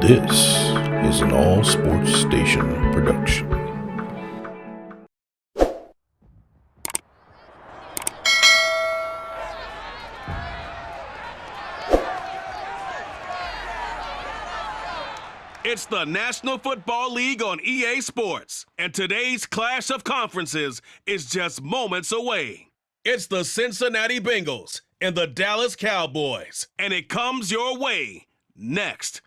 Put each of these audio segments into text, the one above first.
This is an AllSportsStation production. It's the National Football League on EA Sports, and today's clash of conferences is just moments away. It's the Cincinnati Bengals and the Dallas Cowboys, and it comes your way next.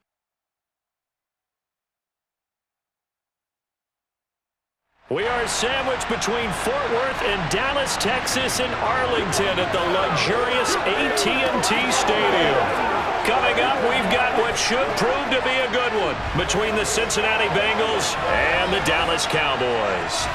We are sandwiched between Fort Worth and Dallas, Texas, and Arlington at the luxurious AT&T Stadium. Coming up, we've got what should prove to be a good one between the Cincinnati Bengals and the Dallas Cowboys.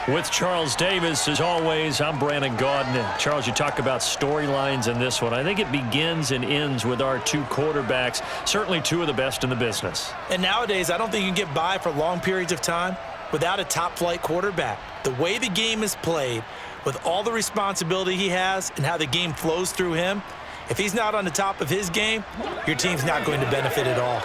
With Charles Davis, as always, I'm Brandon Gaudin. Charles, you talk about storylines in this one. I think it begins and ends with our two quarterbacks, certainly two of the best in the business. And nowadays, I don't think you can get by for long periods of time without a top-flight quarterback. The way the game is played, with all the responsibility he has and how the game flows through him, if he's not on the top of his game, your team's not going to benefit at all.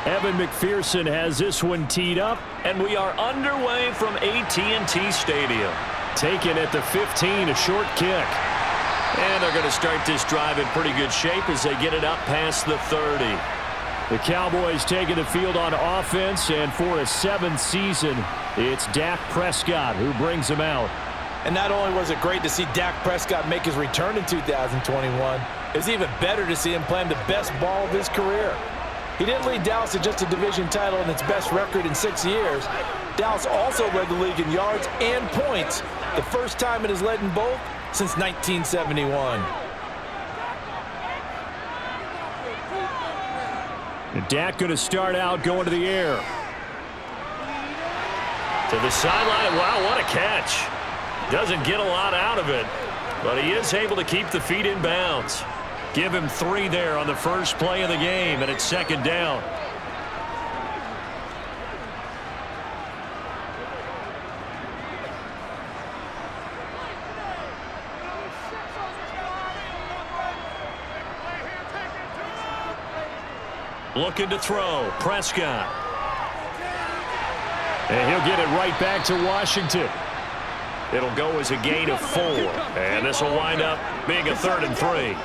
Evan McPherson has this one teed up, and we are underway from AT&T Stadium. Taken at the 15, a short kick. And they're going to start this drive in pretty good shape as they get it up past the 30. The Cowboys taking the field on offense, and for a seventh season, it's Dak Prescott who brings them out. And not only was it great to see Dak Prescott make his return in 2021, it's even better to see him playing the best ball of his career. He didn't lead Dallas to just a division title and its best record in 6 years. Dallas also led the league in yards and points, the first time it has led in both since 1971. And Dak going to start out going to the air. To the sideline. Wow, what a catch. Doesn't get a lot out of it, but he is able to keep the feet in bounds. Give him 3 there on the first play of the game, and it's second down. Looking to throw, Prescott. And he'll get it right back to Washington. It'll go as a gain of 4, and this will wind up being a 3rd and 3.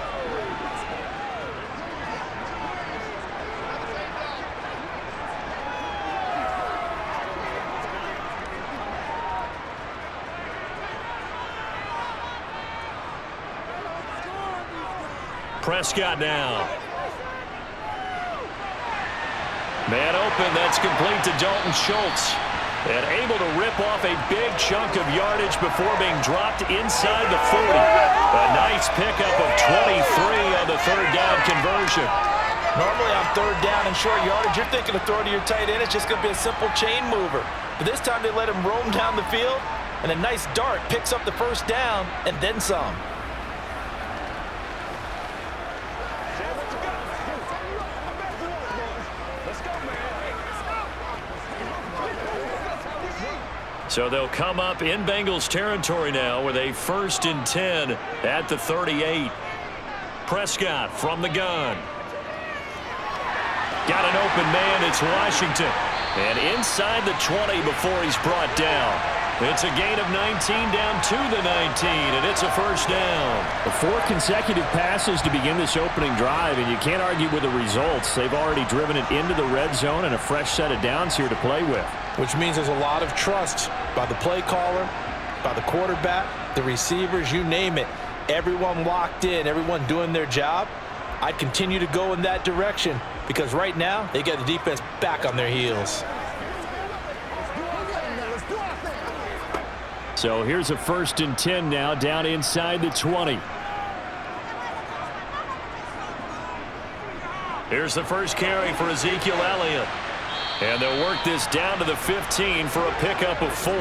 Prescott now. Man open, that's complete to Dalton Schultz. And able to rip off a big chunk of yardage before being dropped inside the 40. A nice pickup of 23 on the third down conversion. Normally on third down and short yardage, you're thinking of throwing to your tight end. It's just going to be a simple chain mover. But this time they let him roam down the field, and a nice dart picks up the first down and then some. So they'll come up in Bengals territory now with a 1st and 10 at the 38. Prescott from the gun. Got an open man, it's Washington. And inside the 20 before he's brought down. It's a gain of 19 down to the 19, and it's a first down. 4 consecutive passes to begin this opening drive, and you can't argue with the results. They've already driven it into the red zone and a fresh set of downs here to play with. Which means there's a lot of trust by the play caller, by the quarterback, the receivers, you name it. Everyone locked in, everyone doing their job. I'd continue to go in that direction because right now they get the defense back on their heels. So here's a 1st and 10 now, down inside the 20. Here's the first carry for Ezekiel Elliott. And they'll work this down to the 15 for a pickup of 4.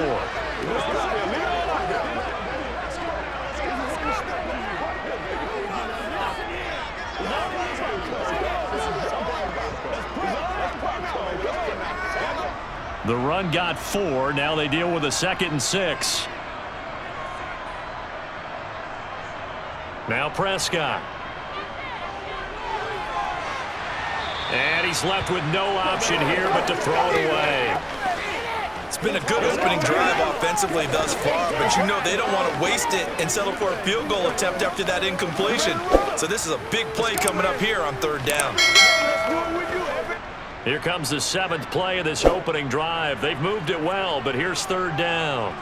The run got 4. Now they deal with a 2nd and 6. Now Prescott. And he's left with no option here but to throw it away. It's been a good opening drive offensively thus far, but you know they don't want to waste it and settle for a field goal attempt after that incompletion. So this is a big play coming up here on 3rd down. Here comes the 7th play of this opening drive. They've moved it well, but here's 3rd down.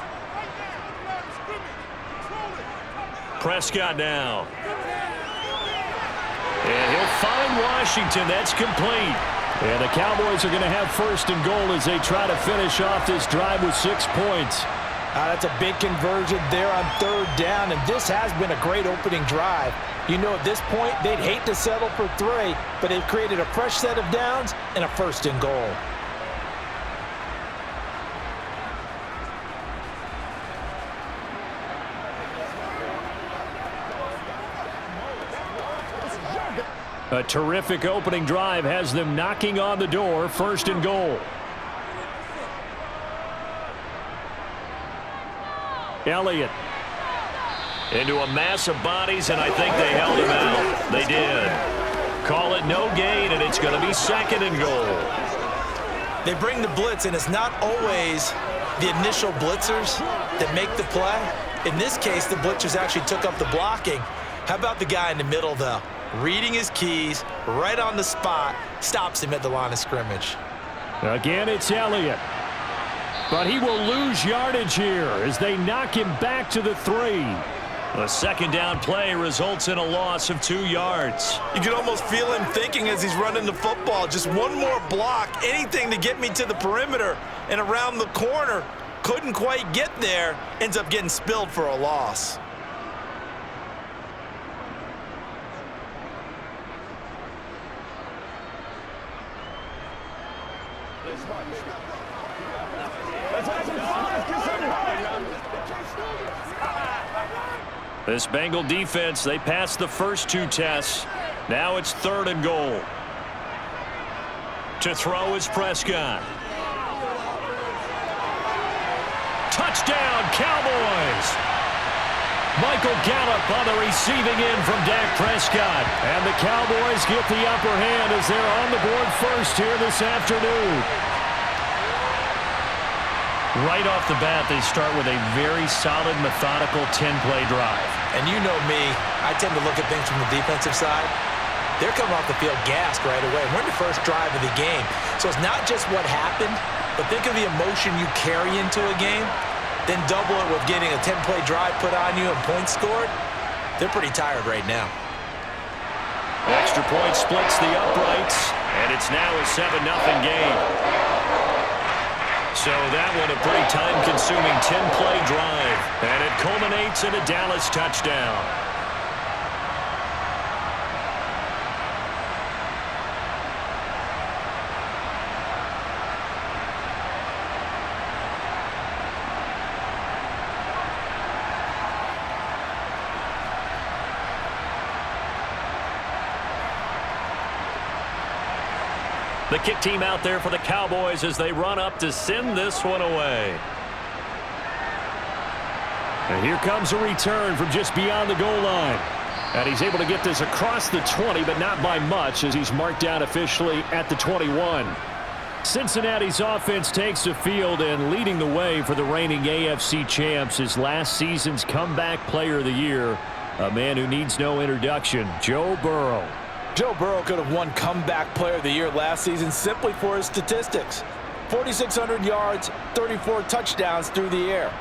Prescott now. And he'll find Washington. That's complete. And the Cowboys are going to have 1st and goal as they try to finish off this drive with 6 points. That's a big conversion there on 3rd down, and this has been a great opening drive. You know, at this point, they'd hate to settle for 3, but they've created a fresh set of downs and a 1st and goal. A terrific opening drive has them knocking on the door. 1st and goal. Elliott. Into a mass of bodies, and I think they held him out. They did. Call it no gain, and it's going to be 2nd and goal. They bring the blitz, and it's not always the initial blitzers that make the play. In this case, the blitzers actually took up the blocking. How about the guy in the middle, though? Reading his keys, right on the spot, stops him at the line of scrimmage. Again, it's Elliott. But he will lose yardage here as they knock him back to the 3. A 2nd down play results in a loss of 2 yards. You can almost feel him thinking as he's running the football. Just one more block, anything to get me to the perimeter and around the corner. Couldn't quite get there. Ends up getting spilled for a loss. This Bengal defense, they passed the first 2 tests. Now it's 3rd and goal. To throw is Prescott. Touchdown, Cowboys! Michael Gallup on the receiving end from Dak Prescott. And the Cowboys get the upper hand as they're on the board first here this afternoon. Right off the bat, they start with a very solid, methodical 10-play drive. And you know me, I tend to look at things from the defensive side. They're coming off the field gassed right away. We're in the first drive of the game. So it's not just what happened, but think of the emotion you carry into a game. Then double it with getting a 10-play drive put on you and points scored. They're pretty tired right now. Extra point splits the uprights, and it's now a 7-0 game. So that one a pretty time-consuming 10-play drive, and it culminates in a Dallas touchdown. The kick team out there for the Cowboys as they run up to send this one away. And here comes a return from just beyond the goal line. And he's able to get this across the 20, but not by much as he's marked down officially at the 21. Cincinnati's offense takes the field, and leading the way for the reigning AFC champs is last season's comeback player of the year, a man who needs no introduction, Joe Burrow. Joe Burrow could have won comeback player of the year last season simply for his statistics. 4,600 yards, 34 touchdowns through the air.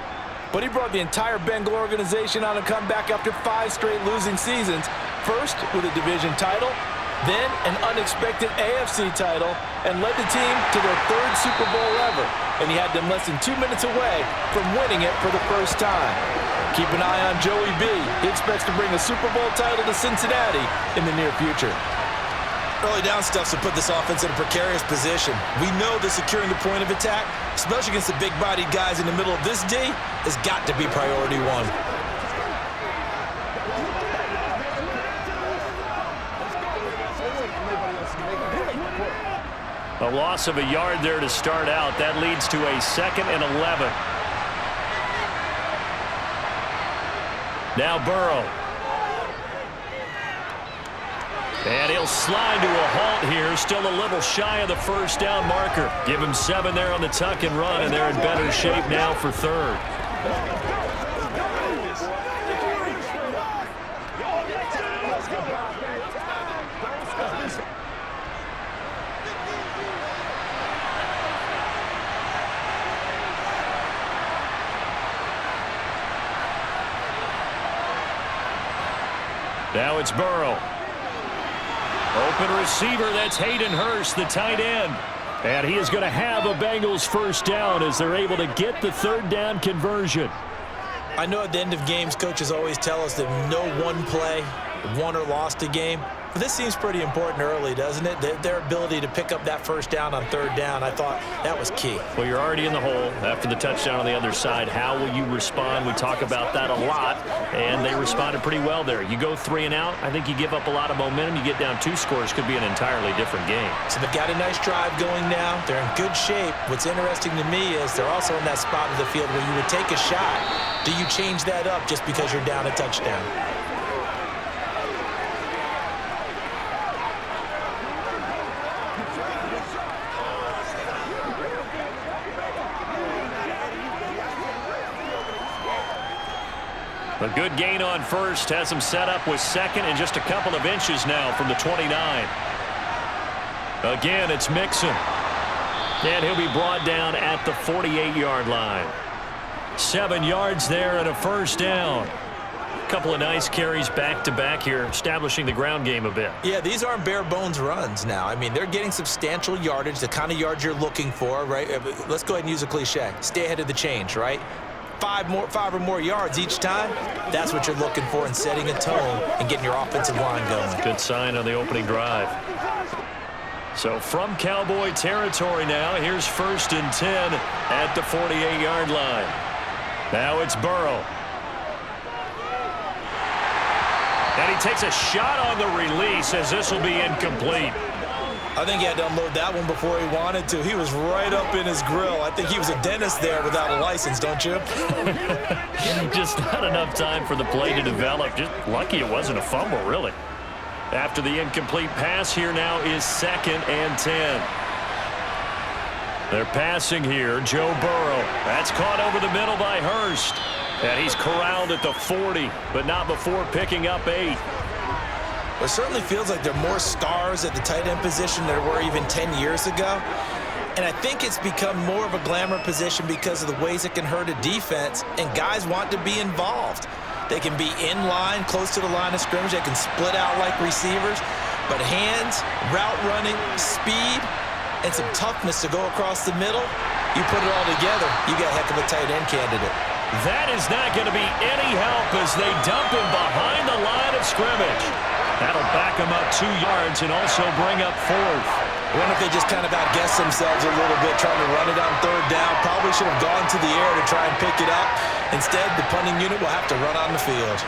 But he brought the entire Bengal organization on a comeback after 5 straight losing seasons. First with a division title, then an unexpected AFC title, and led the team to their 3rd Super Bowl ever. And he had them less than 2 minutes away from winning it for the first time. Keep an eye on Joey B. He expects to bring a Super Bowl title to Cincinnati in the near future. Early down stuff to put this offense in a precarious position. We know that securing the point of attack, especially against the big-bodied guys in the middle of this D, has got to be priority one. A loss of a yard there to start out. That leads to a 2nd and 11. Now Burrow. And he'll slide to a halt here. Still a little shy of the first down marker. Give him 7 there on the tuck and run, and they're in better shape now for 3rd. Now it's Burrow. Open receiver, that's Hayden Hurst, the tight end. And he is going to have a Bengals first down as they're able to get the 3rd down conversion. I know at the end of games, coaches always tell us that no one play won or lost a game. But this seems pretty important early, doesn't it? Their ability to pick up that first down on 3rd down, I thought that was key. Well, you're already in the hole after the touchdown on the other side. How will you respond? We talk about that a lot, and they responded pretty well there. You go 3 and out, I think you give up a lot of momentum. You get down 2 scores, could be an entirely different game. So they've got a nice drive going now. They're in good shape. What's interesting to me is they're also in that spot of the field where you would take a shot. Do you change that up just because you're down a touchdown? A good gain on first has him set up with 2nd and just a couple of inches now from the 29. Again, it's Mixon. And he'll be brought down at the 48-yard line. 7 yards there and a first down. A couple of nice carries back-to-back here, establishing the ground game a bit. Yeah, these aren't bare-bones runs now. I mean, they're getting substantial yardage, the kind of yards you're looking for, right? Let's go ahead and use a cliche. Stay ahead of the change, right? 5 or more yards each time, that's what you're looking for in setting a tone and getting your offensive line going. Good sign on the opening drive. So from Cowboy territory now, here's 1st and 10 at the 48-yard line. Now it's Burrow. And he takes a shot on the release as this will be incomplete. I think he had to unload that one before he wanted to. He was right up in his grill. I think he was a dentist there without a license, don't you? Just not enough time for the play to develop. Just lucky it wasn't a fumble, really. After the incomplete pass, here now is 2nd and 10. They're passing here. Joe Burrow. That's caught over the middle by Hurst. And he's corralled at the 40, but not before picking up 8. It certainly feels like there are more stars at the tight end position than there were even 10 years ago. And I think it's become more of a glamour position because of the ways it can hurt a defense, and guys want to be involved. They can be in line, close to the line of scrimmage. They can split out like receivers. But hands, route running, speed, and some toughness to go across the middle, you put it all together, you got a heck of a tight end candidate. That is not going to be any help as they dump him behind the line of scrimmage. That'll back him up 2 yards and also bring up 4th. I wonder if they just kind of outguessed themselves a little bit trying to run it on 3rd down. Probably should have gone to the air to try and pick it up. Instead, the punting unit will have to run on the field.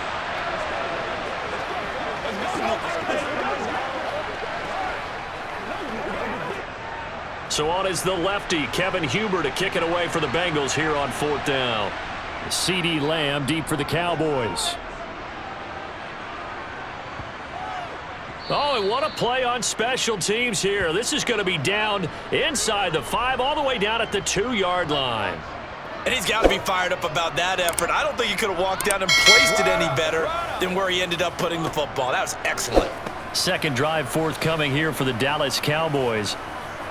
So on is the lefty, Kevin Huber, to kick it away for the Bengals here on 4th down. CeeDee Lamb deep for the Cowboys. Oh, and what a play on special teams here. This is going to be down inside the 5, all the way down at the 2-yard line. And he's got to be fired up about that effort. I don't think he could have walked down and placed it any better than where he ended up putting the football. That was excellent. Second drive forthcoming here for the Dallas Cowboys.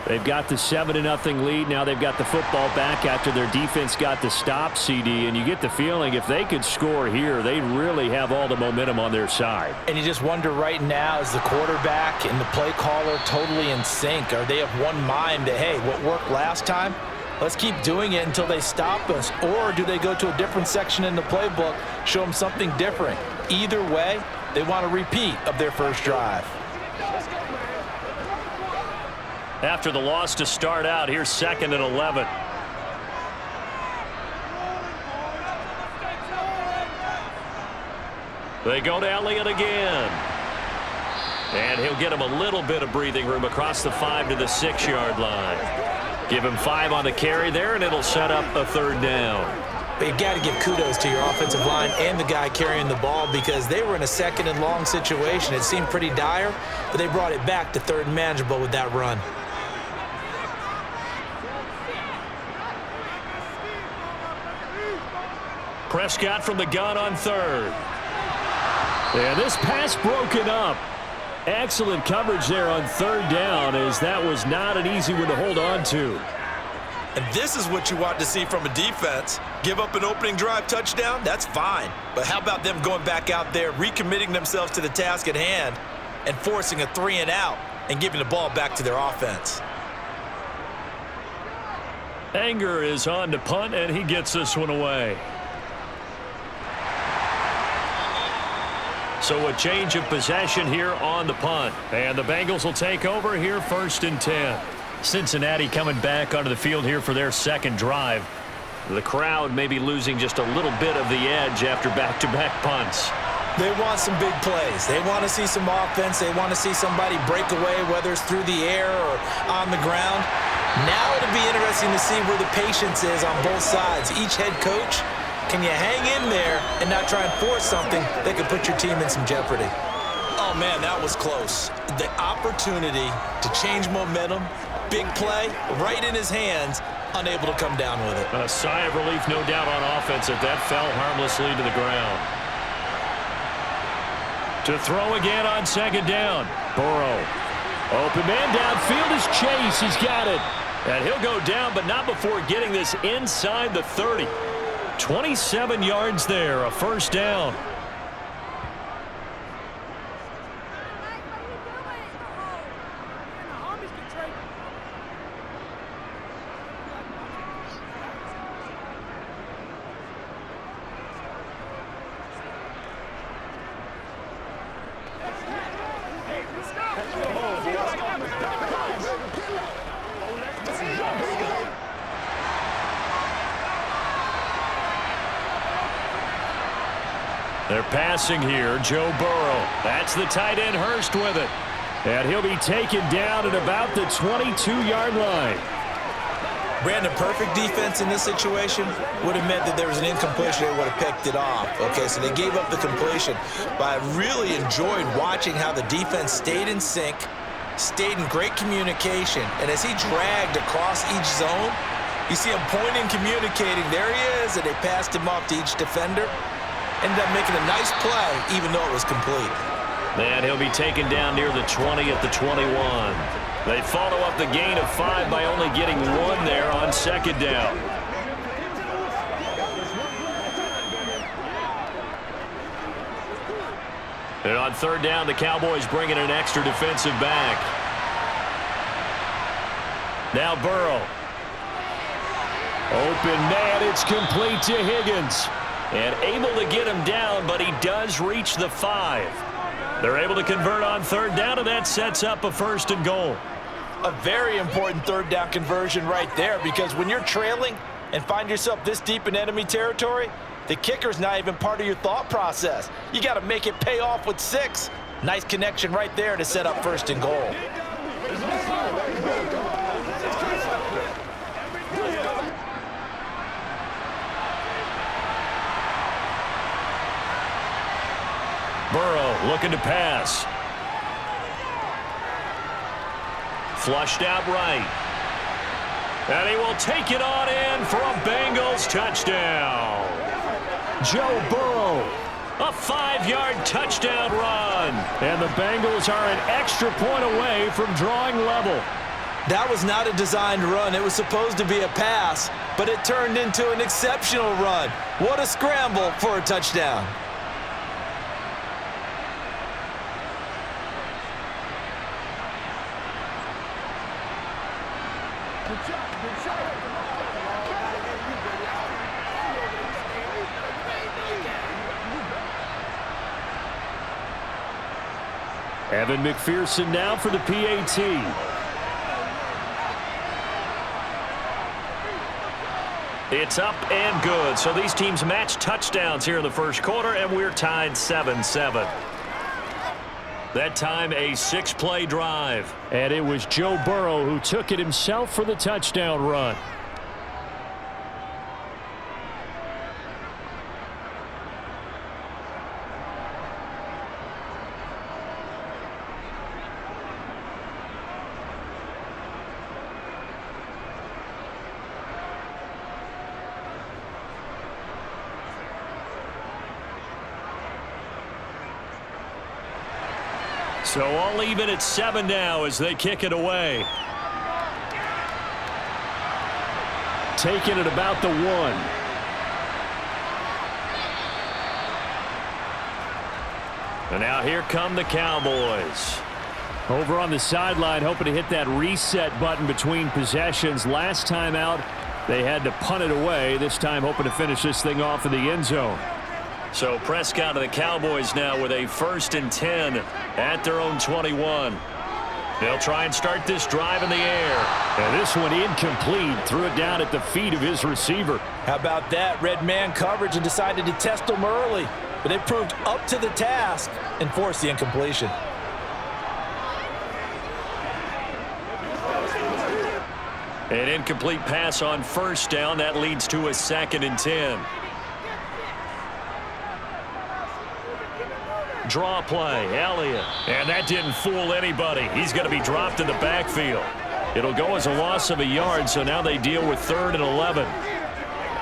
They've got the 7-0 lead. Now they've got the football back after their defense got the stop, CD. And you get the feeling if they could score here, they really have all the momentum on their side. And you just wonder right now, is the quarterback and the play caller totally in sync? Are they of one mind that, hey, what worked last time? Let's keep doing it until they stop us. Or do they go to a different section in the playbook, show them something different? Either way, they want a repeat of their first drive. After the loss to start out, here's 2nd and 11. They go to Elliott again. And he'll get him a little bit of breathing room across the 5 to the 6-yard line. Give him 5 on the carry there, and it'll set up a 3rd down. But you've got to give kudos to your offensive line and the guy carrying the ball because they were in a 2nd and long situation. It seemed pretty dire, but they brought it back to 3rd and manageable with that run. Prescott from the gun on 3rd. And this pass broken up. Excellent coverage there on 3rd down, as that was not an easy one to hold on to. And this is what you want to see from a defense. Give up an opening drive touchdown, that's fine. But how about them going back out there, recommitting themselves to the task at hand, and forcing a 3-and-out and giving the ball back to their offense? Anger is on to punt, and he gets this one away. So a change of possession here on the punt. And the Bengals will take over here 1st and 10. Cincinnati coming back onto the field here for their 2nd drive. The crowd may be losing just a little bit of the edge after back-to-back punts. They want some big plays. They want to see some offense. They want to see somebody break away, whether it's through the air or on the ground. Now it'll be interesting to see where the patience is on both sides. Each head coach, can you hang in there and not try and force something that could put your team in some jeopardy? Oh, man, that was close. The opportunity to change momentum, big play, right in his hands, unable to come down with it. A sigh of relief, no doubt, on offense, that fell harmlessly to the ground. To throw again on 2nd down. Burrow. Open man downfield is Chase. He's got it. And he'll go down, but not before getting this inside the 30. 27 yards there, a 1st down. They're passing here, Joe Burrow. That's the tight end, Hurst, with it. And he'll be taken down at about the 22-yard line. Brandon, perfect defense in this situation would have meant that there was an incompletion. They would have picked it off. Okay, so they gave up the completion. But I really enjoyed watching how the defense stayed in sync, stayed in great communication. And as he dragged across each zone, you see him pointing, communicating. There he is, and they passed him off to each defender. Ended up making a nice play, even though it was complete. And he'll be taken down near the 20 at the 21. They follow up the gain of 5 by only getting 1 there on 2nd down. And on 3rd down, the Cowboys bring in an extra defensive back. Now Burrow. Open man, it's complete to Higgins. And able to get him down, but he does reach the 5. They're able to convert on 3rd down, and that sets up a 1st and goal. A very important 3rd down conversion right there, because when you're trailing and find yourself this deep in enemy territory, the kicker's not even part of your thought process. You got to make it pay off with 6. Nice connection right there to set up 1st and goal. Burrow looking to pass. Flushed out right. And he will take it on in for a Bengals touchdown. Joe Burrow, a 5-yard touchdown run. And the Bengals are an extra point away from drawing level. That was not a designed run. It was supposed to be a pass, but it turned into an exceptional run. What a scramble for a touchdown. Evan McPherson now for the PAT. It's up and good. So these teams match touchdowns here in the first quarter, and we're tied 7-7. That time a 6-play drive. And it was Joe Burrow who took it himself for the touchdown run. So all even at 7 now as they kick it away. Taking it about the 1. And now here come the Cowboys. Over on the sideline, hoping to hit that reset button between possessions. Last time out, they had to punt it away. This time hoping to finish this thing off in the end zone. So Prescott of the Cowboys now with a 1st and 10 at their own 21. They'll try and start this drive in the air. And this one incomplete. Threw it down at the feet of his receiver. How about that? Red man coverage and decided to test them early. But they proved up to the task and forced the incompletion. An incomplete pass on 1st down. That leads to a 2nd and 10. Draw play, Elliott. And that didn't fool anybody. He's going to be dropped in the backfield. It'll go as a loss of a yard, so now they deal with 3rd and 11.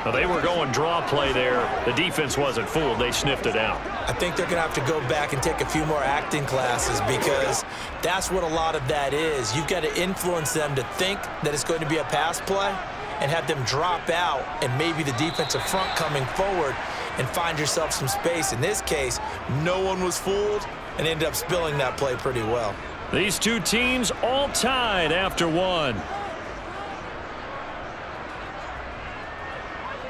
Now they were going draw play there. The defense wasn't fooled. They sniffed it out. I think they're going to have to go back and take a few more acting classes because that's what a lot of that is. You've got to influence them to think that it's going to be a pass play and have them drop out and maybe the defensive front coming forward and find yourself some space. In this case, no one was fooled and ended up spilling that play pretty well. These two teams all tied after 1.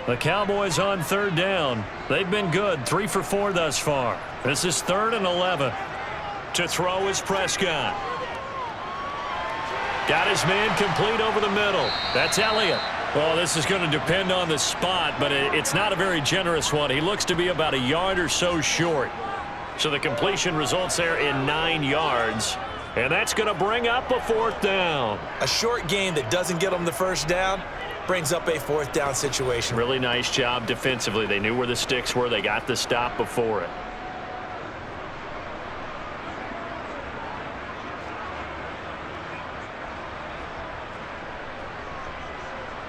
The Cowboys on 3rd down. They've been good, 3 for 4 thus far. This is 3rd and 11. To throw is Prescott. Got his man complete over the middle. That's Elliott. Well, this is going to depend on the spot, but it's not a very generous one. He looks to be about a yard or so short. So the completion results there in 9 yards. And that's going to bring up a 4th down. A short game that doesn't get them the 1st down brings up a 4th down situation. Really nice job defensively. They knew where the sticks were. They got the stop before it.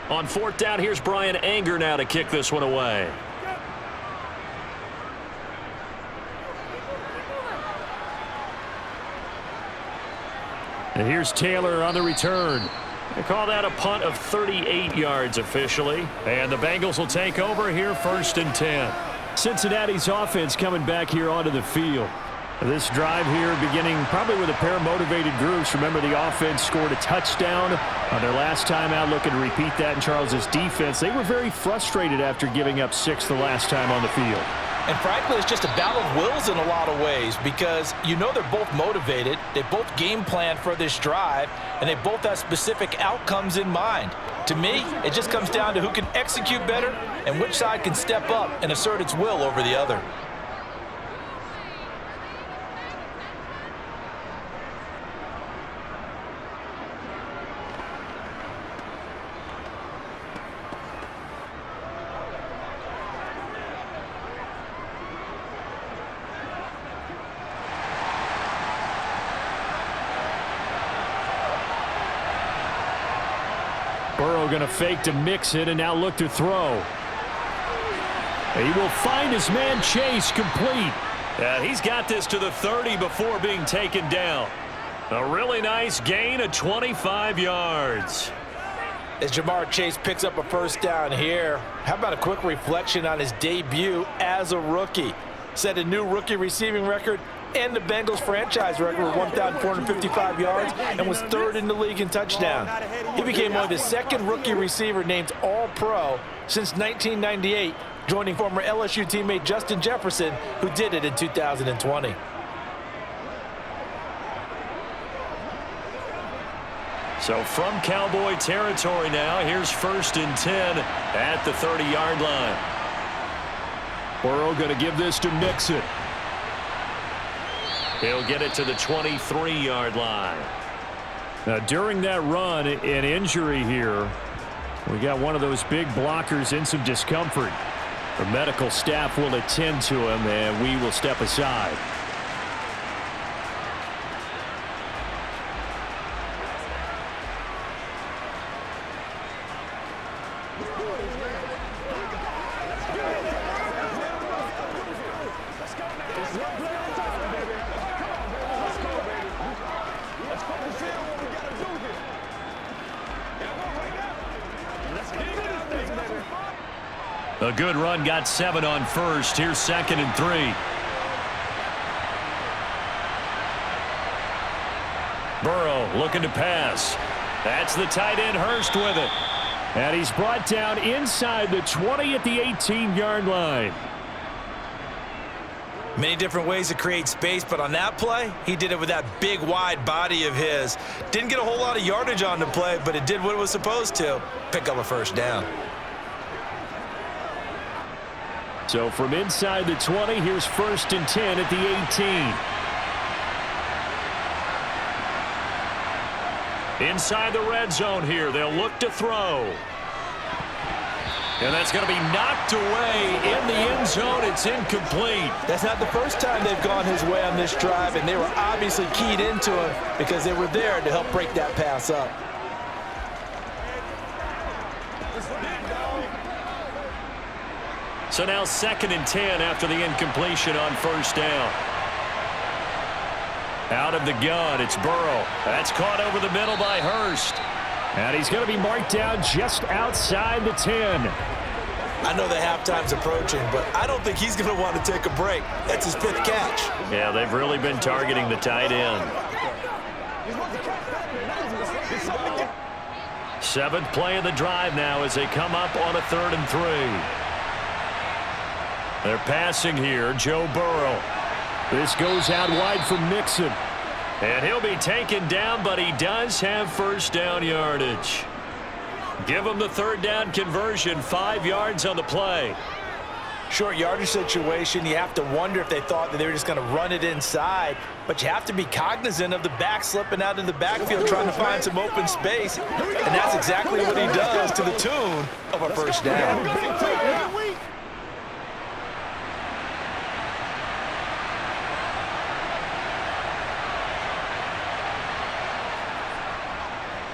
On 4th down, here's Brian Anger now to kick this one away. And here's Taylor on the return. They call that a punt of 38 yards officially. And the Bengals will take over here 1st and 10. Cincinnati's offense coming back here onto the field. This drive here beginning probably with a pair of motivated groups. Remember, the offense scored a touchdown on their last time out, looking to repeat that in Charles's defense. They were very frustrated after giving up 6 the last time on the field. And frankly, it's just a battle of wills in a lot of ways because you know they're both motivated, they both game plan for this drive, and they both have specific outcomes in mind. To me, it just comes down to who can execute better and which side can step up and assert its will over the other. going to fake to mix it and now look to throw. He will find his man Chase complete. Yeah, he's got this to the 30 before being taken down. A really nice gain of 25 yards. As Jamar Chase picks up a first down here, how about a quick reflection on his debut as a rookie? Set a new rookie receiving record and the Bengals franchise record with 1,455 yards and was third in the league in touchdown. He became only the second rookie receiver named All-Pro since 1998, joining former LSU teammate Justin Jefferson, who did it in 2020. So from Cowboy territory now, here's 1st and 10 at the 30-yard line. Burrow going to give this to Mixon. He'll get it to the 23-yard line. Now, during that run, an injury here. We got one of those big blockers in some discomfort. The medical staff will attend to him, and we will step aside. A good run, got 7 on first. Here's 2nd and 3. Burrow looking to pass. That's the tight end Hurst with it. And he's brought down inside the 20 at the 18-yard line. Many different ways to create space, but on that play, he did it with that big, wide body of his. Didn't get a whole lot of yardage on the play, but it did what it was supposed to. Pick up a first down. So from inside the 20, here's 1st and 10 at the 18. Inside the red zone here, they'll look to throw. And that's going to be knocked away in the end zone. It's incomplete. That's not the first time they've gone his way on this drive, and they were obviously keyed into him because they were there to help break that pass up. So now 2nd and 10 after the incompletion on first down. Out of the gun, it's Burrow. That's caught over the middle by Hurst. And he's going to be marked down just outside the 10. I know the halftime's approaching, but I don't think he's going to want to take a break. That's his 5th catch. Yeah, they've really been targeting the tight end. 7th play of the drive now as they come up on a 3rd and 3. They're passing here, Joe Burrow. This goes out wide for Mixon. And he'll be taken down, but he does have first down yardage. Give him the 3rd down conversion, 5 yards on the play. Short yardage situation, you have to wonder if they thought that they were just going to run it inside, but you have to be cognizant of the back slipping out in the backfield trying to find some open space, and that's exactly what he does to the tune of a first down.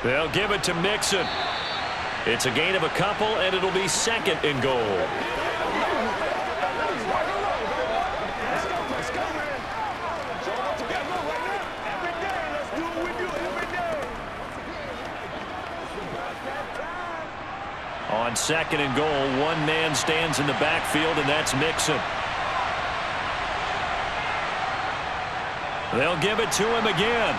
They'll give it to Mixon. It's a gain of a couple, and it'll be 2nd and goal. On 2nd and goal, one man stands in the backfield, and that's Mixon. They'll give it to him again.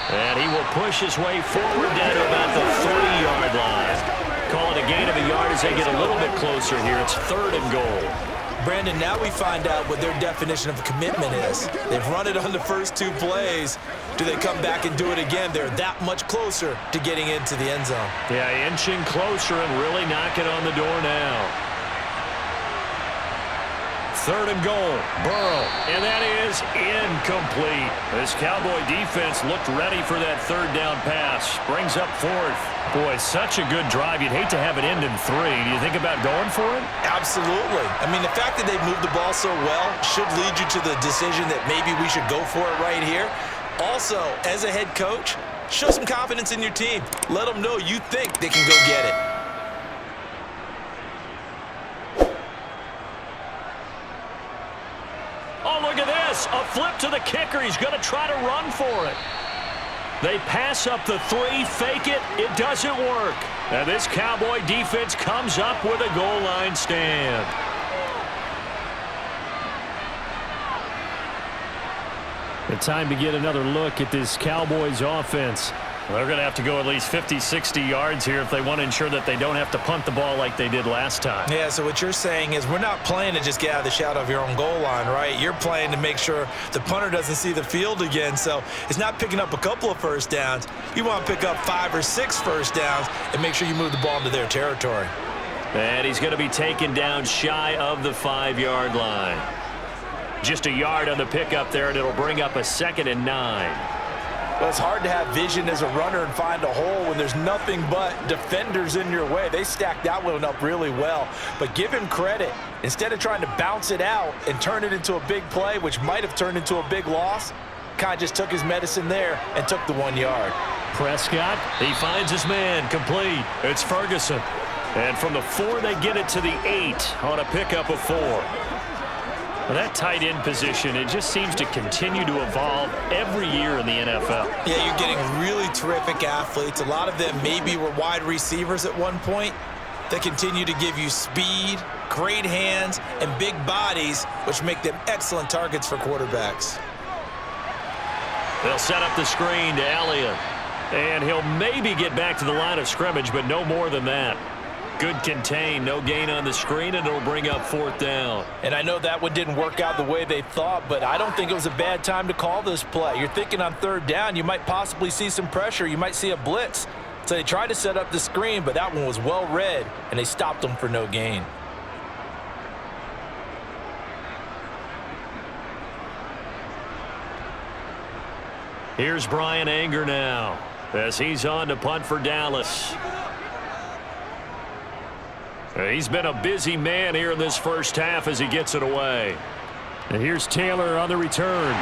And he will push his way forward down to about the 30-yard line. Call it a gain of a yard as they get a little bit closer here. It's 3rd and goal. Brandon, now we find out what their definition of commitment is. They've run it on the first 2 plays. Do they come back and do it again? They're that much closer to getting into the end zone. Yeah, inching closer and really knocking on the door now. 3rd and goal, Burrow, and that is incomplete. This Cowboy defense looked ready for that 3rd down pass. Brings up 4th. Boy, such a good drive. You'd hate to have it end in 3. Do you think about going for it? Absolutely. I mean, the fact that they've moved the ball so well should lead you to the decision that maybe we should go for it right here. Also, as a head coach, Show some confidence in your team. Let them know you think they can go get it. Oh, look at this. A flip to the kicker. He's going to try to run for it. They pass up the 3, fake it. It doesn't work. And this Cowboy defense comes up with a goal line stand. The time to get another look at this Cowboys offense. They're going to have to go at least 50, 60 yards here if they want to ensure that they don't have to punt the ball like they did last time. Yeah, so what you're saying is we're not playing to just get out of the shadow of your own goal line, right? You're playing to make sure the punter doesn't see the field again. So it's not picking up a couple of first downs. You want to pick up 5 or 6 first downs and make sure you move the ball into their territory. And he's going to be taken down shy of the 5-yard line. Just a yard on the pickup there, and it'll bring up a 2nd and 9. Well, it's hard to have vision as a runner and find a hole when there's nothing but defenders in your way. They stacked that one up really well. But give him credit. Instead of trying to bounce it out and turn it into a big play, which might have turned into a big loss, kind of just took his medicine there and took the 1 yard. Prescott, he finds his man, complete. It's Ferguson. And from the 4, they get it to the 8 on a pickup of 4. Well, that tight end position, it just seems to continue to evolve every year in the NFL. Yeah, you're getting really terrific athletes. A lot of them maybe were wide receivers at one point. They continue to give you speed, great hands, and big bodies, which make them excellent targets for quarterbacks. They'll set up the screen to Elliott. And he'll maybe get back to the line of scrimmage, but no more than that. Good contain, no gain on the screen, and it'll bring up 4th down. And I know that one didn't work out the way they thought, but I don't think it was a bad time to call this play. You're thinking on 3rd down, you might possibly see some pressure. You might see a blitz. So they tried to set up the screen, but that one was well read, and they stopped them for no gain. Here's Brian Anger now as he's on to punt for Dallas. He's been a busy man here in this first half as he gets it away. And here's Taylor on the return.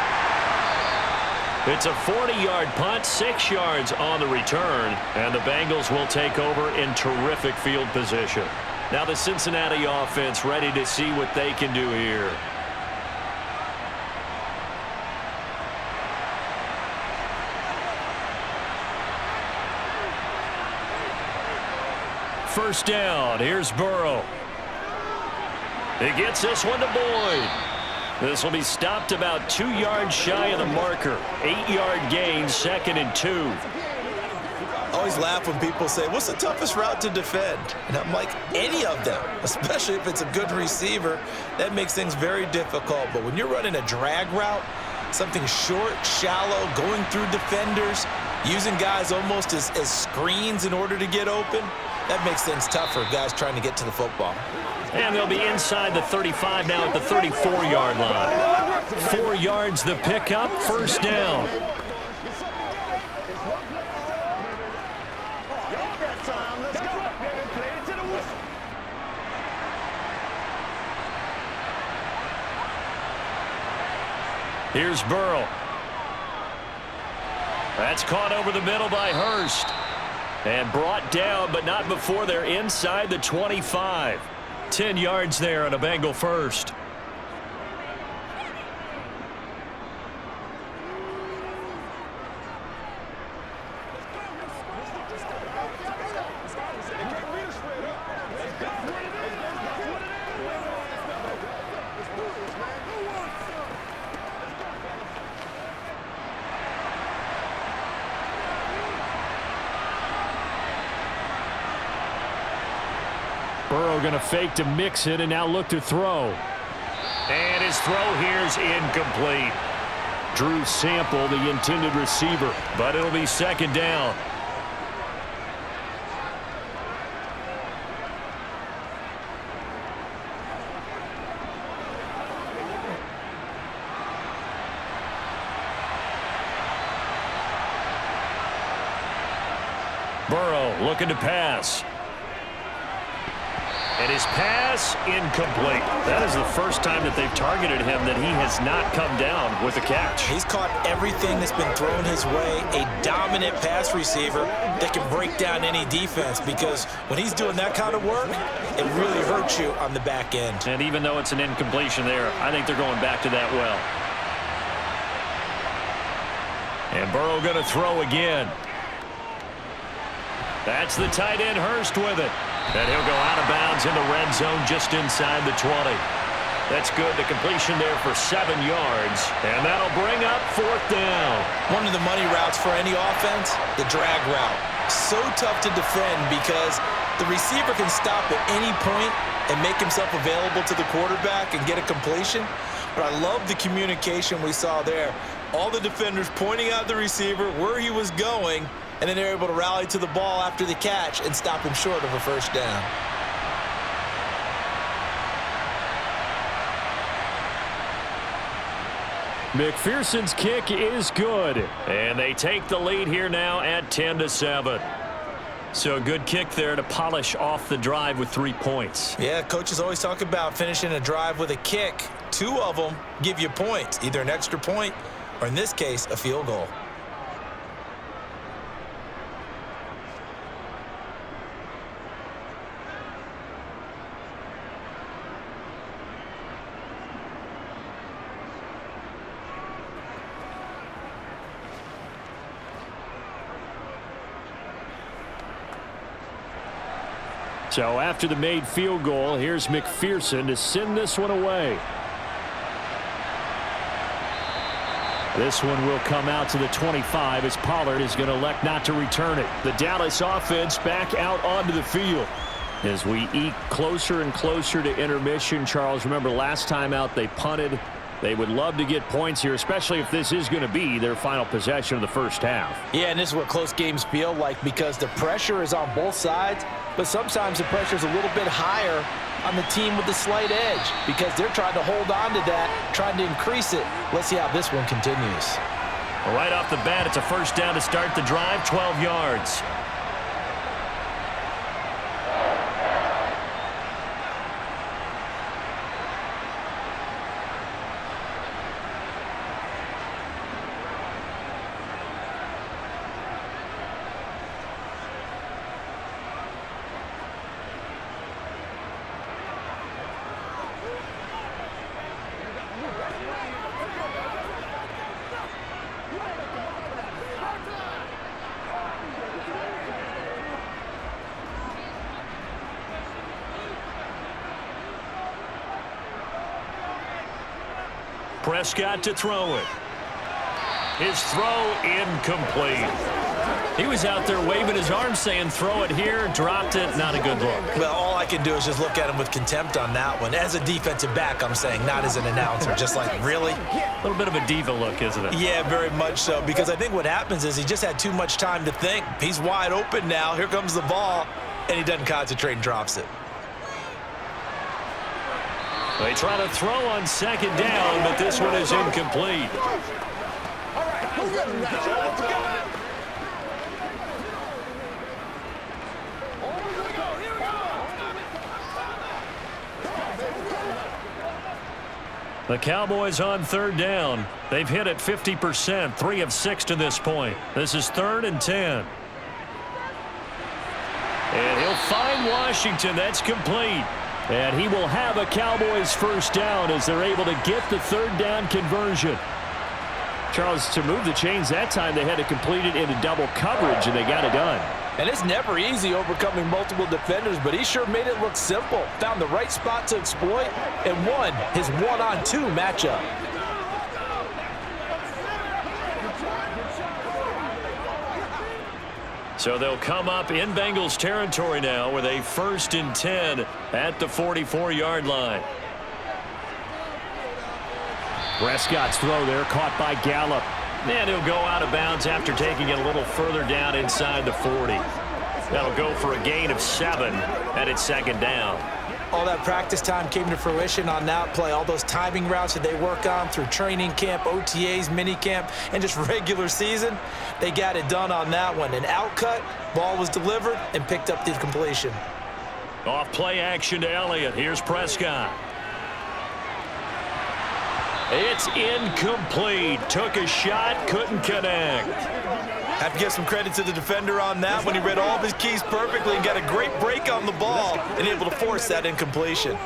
It's a 40-yard punt, 6 yards on the return, and the Bengals will take over in terrific field position. Now the Cincinnati offense ready to see what they can do here. First down, here's Burrow. He gets this one to Boyd. This will be stopped about 2 yards shy of the marker. 8-yard gain, 2nd and 2. I always laugh when people say, what's the toughest route to defend? And I'm like, any of them, especially if it's a good receiver. That makes things very difficult. But when you're running a drag route, something short, shallow, going through defenders, using guys almost as screens in order to get open, that makes things tougher, guys trying to get to the football. And they'll be inside the 35 now at the 34-yard line. 4 yards the pickup, first down. Here's Burrow. That's caught over the middle by Hurst. And brought down, but not before they're inside the 25. 10 yards there on a Bengal first. Burrow going to fake to mix it and now look to throw. And his throw here's incomplete. Drew Sample, the intended receiver. But it'll be 2nd down. Burrow looking to pass. And his pass incomplete. That is the first time that they've targeted him that he has not come down with a catch. He's caught everything that's been thrown his way. A dominant pass receiver that can break down any defense, because when he's doing that kind of work, it really hurts you on the back end. And even though it's an incompletion there, I think they're going back to that well. And Burrow going to throw again. That's the tight end Hurst with it. And he'll go out of bounds in the red zone just inside the 20. That's good. The completion there for 7 yards. And that'll bring up 4th down. One of the money routes for any offense, the drag route. So tough to defend because the receiver can stop at any point and make himself available to the quarterback and get a completion. But I love the communication we saw there. All the defenders pointing out the receiver, where he was going, and then they're able to rally to the ball after the catch and stop him short of a first down. McPherson's kick is good. And they take the lead here now at 10-7. So a good kick there to polish off the drive with 3 points. Yeah, coaches always talk about finishing a drive with a kick. 2 of them give you points, either an extra point or, in this case, a field goal. So after the made field goal, here's McPherson to send this one away. This one will come out to the 25 as Pollard is going to elect not to return it. The Dallas offense back out onto the field. As we eke closer and closer to intermission, Charles, remember last time out they punted. They would love to get points here, especially if this is going to be their final possession of the first half. Yeah, and this is what close games feel like because the pressure is on both sides, but sometimes the pressure is a little bit higher on the team with the slight edge because they're trying to hold on to that, trying to increase it. Let's see how this one continues. Right off the bat, it's a first down to start the drive, 12 yards. Prescott to throw it. His throw incomplete. He was out there waving his arms saying throw it here, dropped it, not a good look. Well, all I can do is just look at him with contempt on that one. As a defensive back, I'm saying, not as an announcer. Just like, really? A little bit of a diva look, isn't it? Yeah, very much so, because I think what happens is he just had too much time to think. He's wide open now. Here comes the ball, and he doesn't concentrate and drops it. They try to throw on second down, but this one is incomplete. The Cowboys on third down. They've hit it 50%, 3 of 6 to this point. This is 3rd and 10. And he'll find Washington. That's complete. And he will have a Cowboys first down as they're able to get the third down conversion. Charles, to move the chains that time, they had to complete it into double coverage, and they got it done. And it's never easy overcoming multiple defenders, but he sure made it look simple. Found the right spot to exploit and won his 1-on-2 matchup. So they'll come up in Bengals territory now with a 1st and 10 at the 44-yard line. Prescott's throw there caught by Gallup. And he'll go out of bounds after taking it a little further down inside the 40. That'll go for a gain of 7, and it's 2nd down. All that practice time came to fruition on that play. All those timing routes that they work on through training camp, OTAs, minicamp, and just regular season, they got it done on that one. An outcut, ball was delivered, and picked up the completion. Off play action to Elliott. Here's Prescott. It's incomplete. Took a shot, couldn't connect. Have to give some credit to the defender on that when he read all of his keys perfectly and got a great break on the ball and able to force that incompletion.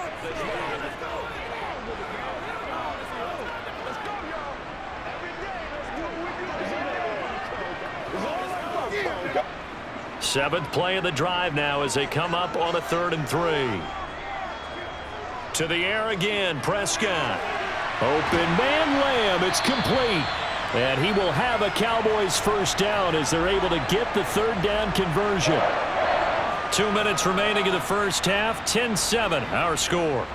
Seventh play of the drive now as they come up on a 3rd and 3. To the air again, Prescott. Open man Lamb, it's complete. And he will have a Cowboys first down as they're able to get the 3rd down conversion. 2 minutes remaining in the first half, 10-7 our score.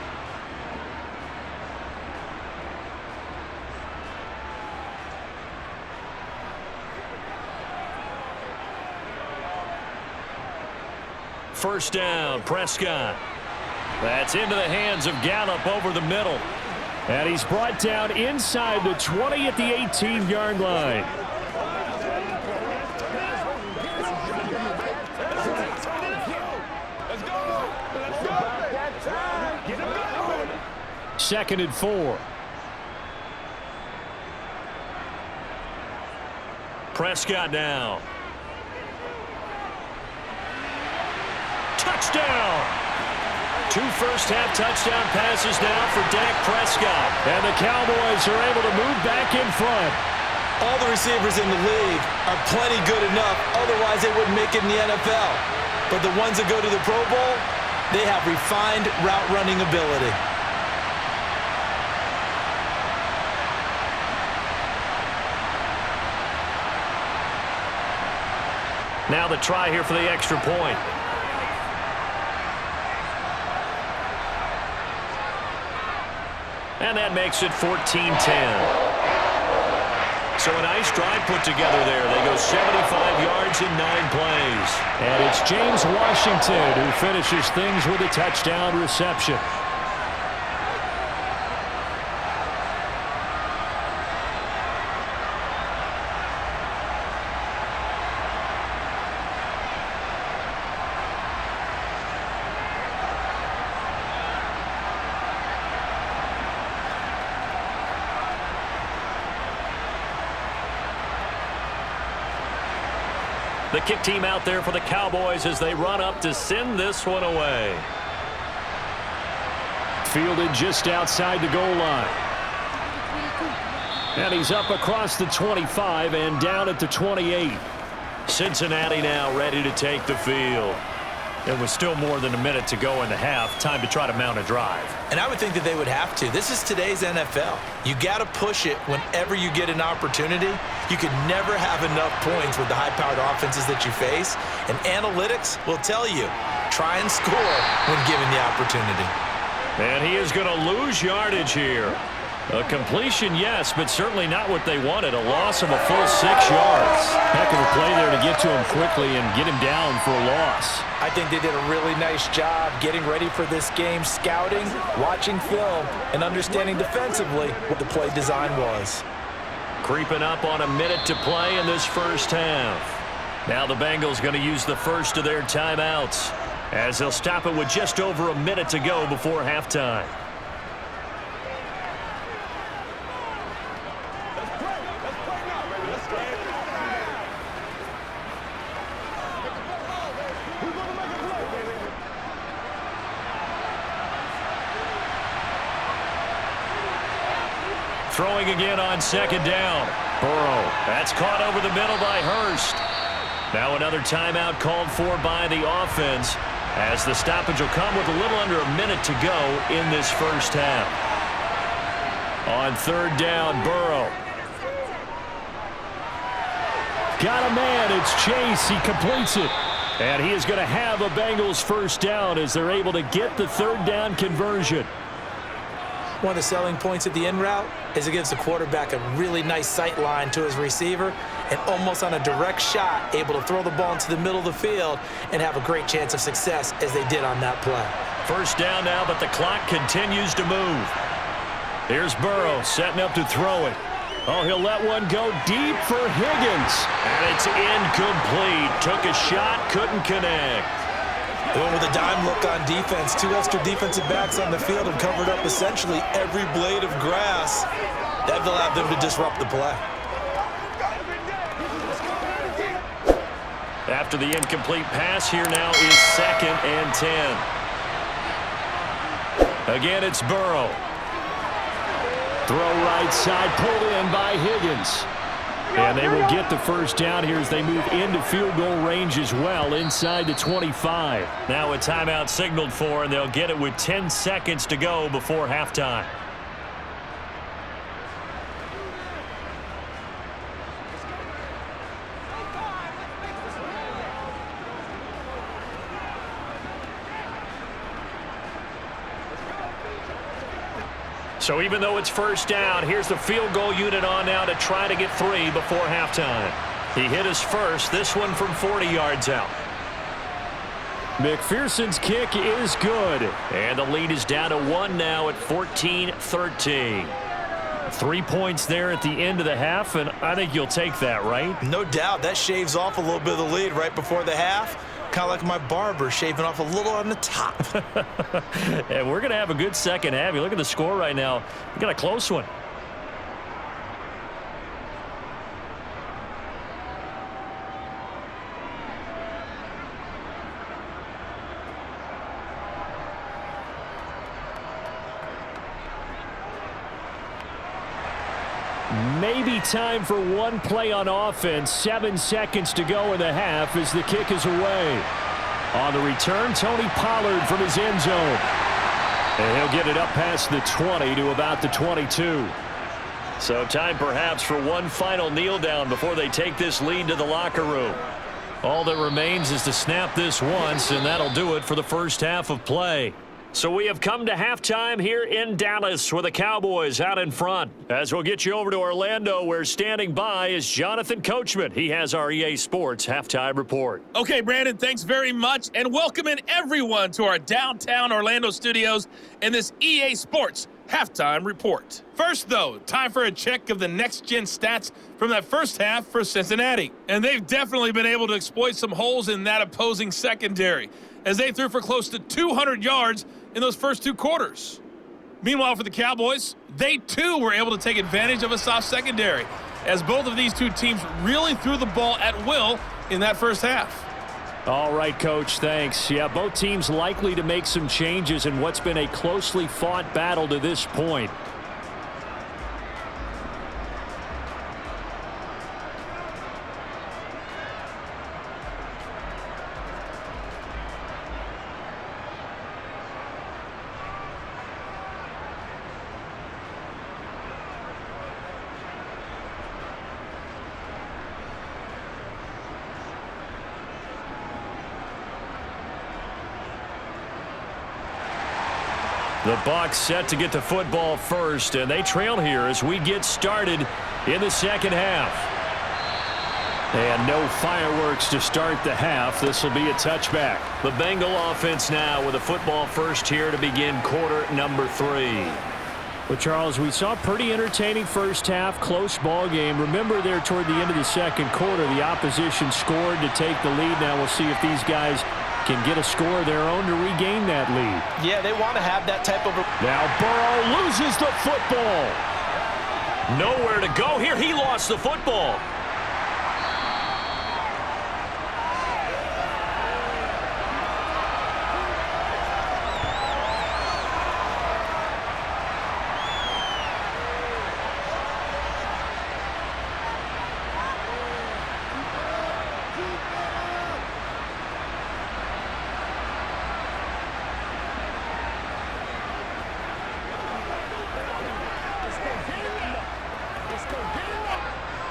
First down, Prescott. That's into the hands of Gallup over the middle. And he's brought down inside the 20 at the 18-yard line. Second and 4. Prescott now. Touchdown! 2 first-half touchdown passes now for Dak Prescott. And the Cowboys are able to move back in front. All the receivers in the league are plenty good enough, otherwise they wouldn't make it in the NFL. But the ones that go to the Pro Bowl, they have refined route running ability. Now the try here for the extra point. And that makes it 14-10. So a nice drive put together there. They go 75 yards in 9 plays. And it's James Washington who finishes things with a touchdown reception. The kick team out there for the Cowboys as they run up to send this one away. Fielded just outside the goal line. And he's up across the 25 and down at the 28. Cincinnati now ready to take the field. There was still more than a minute to go in the half. Time to try to mount a drive. And I would think that they would have to. This is today's NFL. You got to push it whenever you get an opportunity. You can never have enough points with the high-powered offenses that you face. And analytics will tell you, try and score when given the opportunity. And he is going to lose yardage here. A completion, yes, but certainly not what they wanted. A loss of a full 6 yards. Heck of a play there to get to him quickly and get him down for a loss. I think they did a really nice job getting ready for this game, scouting, watching film, and understanding defensively what the play design was. Creeping up on a minute to play in this first half. Now the Bengals going to use the first of their timeouts as they'll stop it with just over a minute to go before halftime. Throwing again on second down. Burrow. That's caught over the middle by Hurst. Now another timeout called for by the offense as the stoppage will come with a little under a minute to go in this first half. On third down, Burrow. Got a man. It's Chase. He completes it. And he is going to have a Bengals first down as they're able to get the third down conversion. One of the selling points of the in route is it gives the quarterback a really nice sight line to his receiver and almost on a direct shot able to throw the ball into the middle of the field and have a great chance of success as they did on that play. First down now, but the clock continues to move. Here's Burrow setting up to throw it. Oh, he'll let one go deep for Higgins. And it's incomplete. Took a shot, couldn't connect. They went with a dime look on defense. 2 extra defensive backs on the field and covered up essentially every blade of grass. That allowed them to disrupt the play. After the incomplete pass, here now is 2nd and 10. Again, it's Burrow. Throw right side, pulled in by Higgins. And they will get the first down here as they move into field goal range as well, inside the 25. Now a timeout signaled for, and they'll get it with 10 seconds to go before halftime. So even though it's first down, here's the field goal unit on now to try to get 3 before halftime. He hit his first, this one from 40 yards out. McPherson's kick is good. And the lead is down to 1 now at 14-13. 3 points there at the end of the half, and I think you'll take that, right? No doubt. That shaves off a little bit of the lead right before the half. Kind of like my barber shaving off a little on the top. And we're going to have a good second half. You look at the score right now. We got a close one. Maybe time for one play on offense. 7 seconds to go in the half as the kick is away. On the return, Tony Pollard from his end zone. And he'll get it up past the 20 to about the 22. So time perhaps for one final kneel down before they take this lead to the locker room. All that remains is to snap this once, and that'll do it for the first half of play. So we have come to halftime here in Dallas with the Cowboys out in front. As we'll get you over to Orlando, where standing by is Jonathan Coachman. He has our EA Sports halftime report. Okay, Brandon, thanks very much, and welcome in everyone to our downtown Orlando studios in this EA Sports halftime report. First, though, time for a check of the next-gen stats from that first half for Cincinnati. And they've definitely been able to exploit some holes in that opposing secondary, as they threw for close to 200 yards in those first 2 quarters. Meanwhile, for the Cowboys, they too were able to take advantage of a soft secondary, as both of these two teams really threw the ball at will in that first half. All right, Coach, thanks. Yeah, both teams likely to make some changes in what's been a closely fought battle to this point. The Bucs set to get the football first, and they trail here as we get started in the second half. And no fireworks to start the half. This will be a touchback. The Bengal offense now with a football first here to begin quarter number 3. Well, Charles, we saw a pretty entertaining first half, close ball game. Remember there toward the end of the second quarter, the opposition scored to take the lead. Now we'll see if these guys can get a score of their own to regain that lead. Yeah, they want to have that type of... Now Burrow loses the football. Nowhere to go here. He lost the football.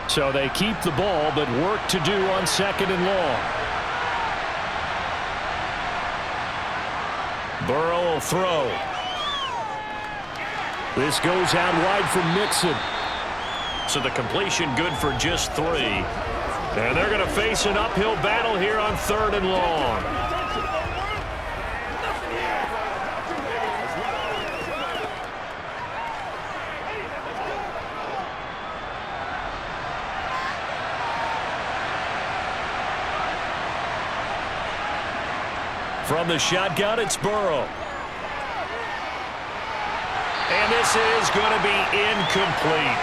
So they keep the ball, but work to do on 2nd and long. Burrow will throw. This goes out wide for Mixon. So the completion good for just 3. And they're going to face an uphill battle here on 3rd and long. From the shotgun, it's Burrow. And this is going to be incomplete.